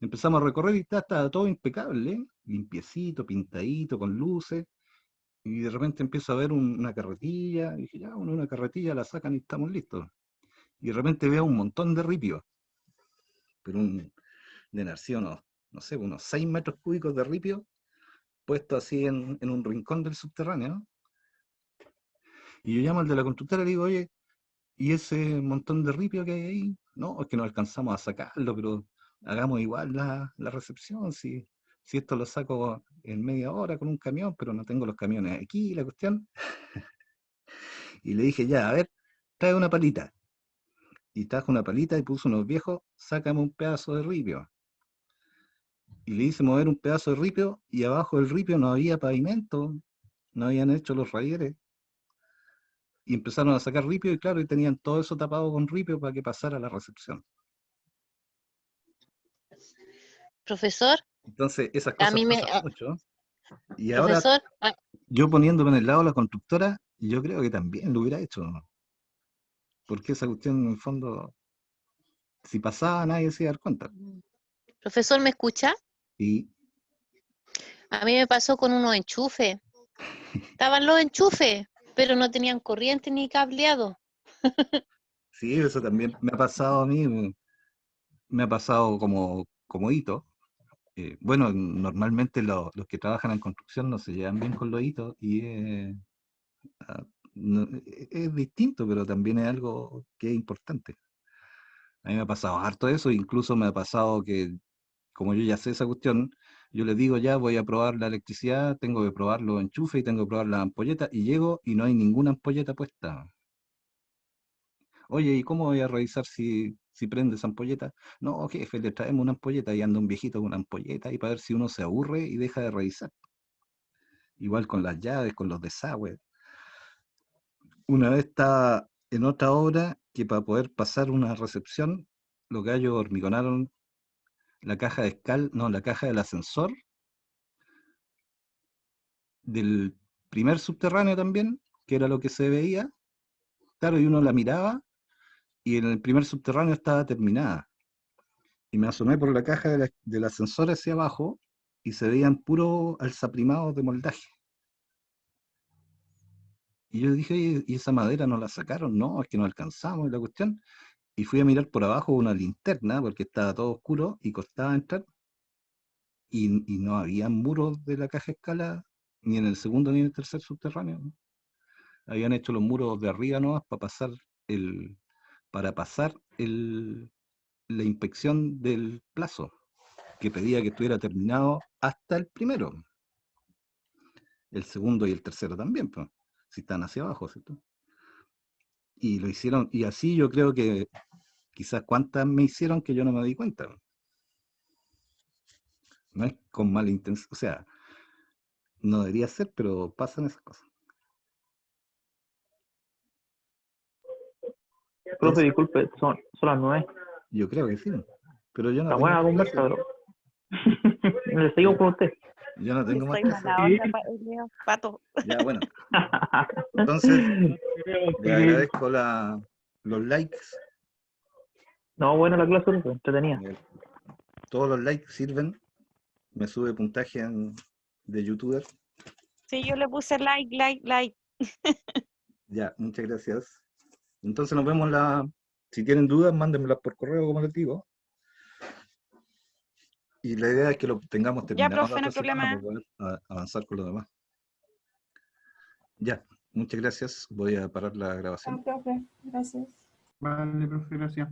empezamos a recorrer y estaba todo impecable, ¿eh? Limpiecito, pintadito, con luces. Y de repente empiezo a ver una carretilla, y dije, ya, una carretilla la sacan y estamos listos. Y de repente veo un montón de ripio, pero de Narciso, no sé, unos 6 metros cúbicos de ripio, puesto así en un rincón del subterráneo. Y yo llamo al de la constructora y le digo, oye, ¿y ese montón de ripio que hay ahí? No, es que no alcanzamos a sacarlo, pero hagamos igual la recepción, si esto lo saco en media hora con un camión, pero no tengo los camiones aquí, la cuestión. Y le dije, ya, a ver, trae una palita. Y trajo una palita y puso unos viejos, sácame un pedazo de ripio. Y le hice mover un pedazo de ripio y abajo del ripio no había pavimento, no habían hecho los rayeres. Y empezaron a sacar ripio y claro, y tenían todo eso tapado con ripio para que pasara la recepción. Profesor, Entonces, esas a cosas mí me, pasan mucho. Y ahora, profesor, yo poniéndome en el lado de la constructora, yo creo que también lo hubiera hecho, ¿no? Porque esa cuestión, en el fondo, si pasaba, nadie se iba a dar cuenta. profesor, ¿me escucha? Y A mí me pasó con unos enchufes. Estaban los enchufes, pero no tenían corriente ni cableado. sí, eso también me ha pasado a mí, me ha pasado como hito. Bueno, normalmente los que trabajan en construcción no se llevan bien con los hitos y ah, es distinto, pero también es algo que es importante. A mí me ha pasado harto eso, incluso me ha pasado que, como yo ya sé esa cuestión, yo les digo ya voy a probar la electricidad, tengo que probar los enchufes y tengo que probar las ampolletas, y llego y no hay ninguna ampolleta puesta. Oye, ¿y cómo voy a revisar si prende esa ampolleta? No, jefe, le traemos una ampolleta y anda un viejito con una ampolleta y para ver si uno se aburre y deja de revisar. Igual con las llaves, con los desagües. Una vez estaba en otra obra que para poder pasar una recepción, los gallos hormigonaron la caja de no, la caja del ascensor del primer subterráneo también, que era lo que se veía. Claro, y uno la miraba y en el primer subterráneo estaba terminada. Y me asomé por la caja del ascensor hacia abajo y se veían puros alzaprimados de moldaje. Y yo dije, oye, ¿y esa madera no la sacaron? No, es que no alcanzamos y la cuestión. Y fui a mirar por abajo una linterna porque estaba todo oscuro y costaba entrar. Y no había muros de la caja escala ni en el segundo ni en el tercer subterráneo, ¿no? Habían hecho los muros de arriba nomás el, para pasar la inspección del plazo, que pedía que estuviera terminado hasta el primero. El segundo y el tercero también, pues, si están hacia abajo, ¿cierto? Y lo hicieron, y así yo creo que quizás cuántas me hicieron que yo no me di cuenta. No es con mala intención, o sea, no debería ser, pero pasan esas cosas. Profe, Entonces, disculpe, son las 9. yo creo que sí, pero yo no Está tengo buena la más clase. conversa, pero le seguimos con usted. Yo no Yo tengo más soy clase. mala onda, Leo, Pato. Ya, bueno. Entonces, le agradezco los likes. No, buena la clase, profe, entretenida. Todos los likes sirven. Me sube puntaje de youtuber. Sí, yo le puse like. Ya, muchas gracias. Entonces nos vemos si tienen dudas, mándenmelas por correo, como les digo. Y la idea es que lo tengamos Ya, terminado profe, la no otra hay semana problema. para poder avanzar con lo demás. Ya, muchas gracias. Voy a parar la grabación. Profe, gracias. Vale, profe, gracias.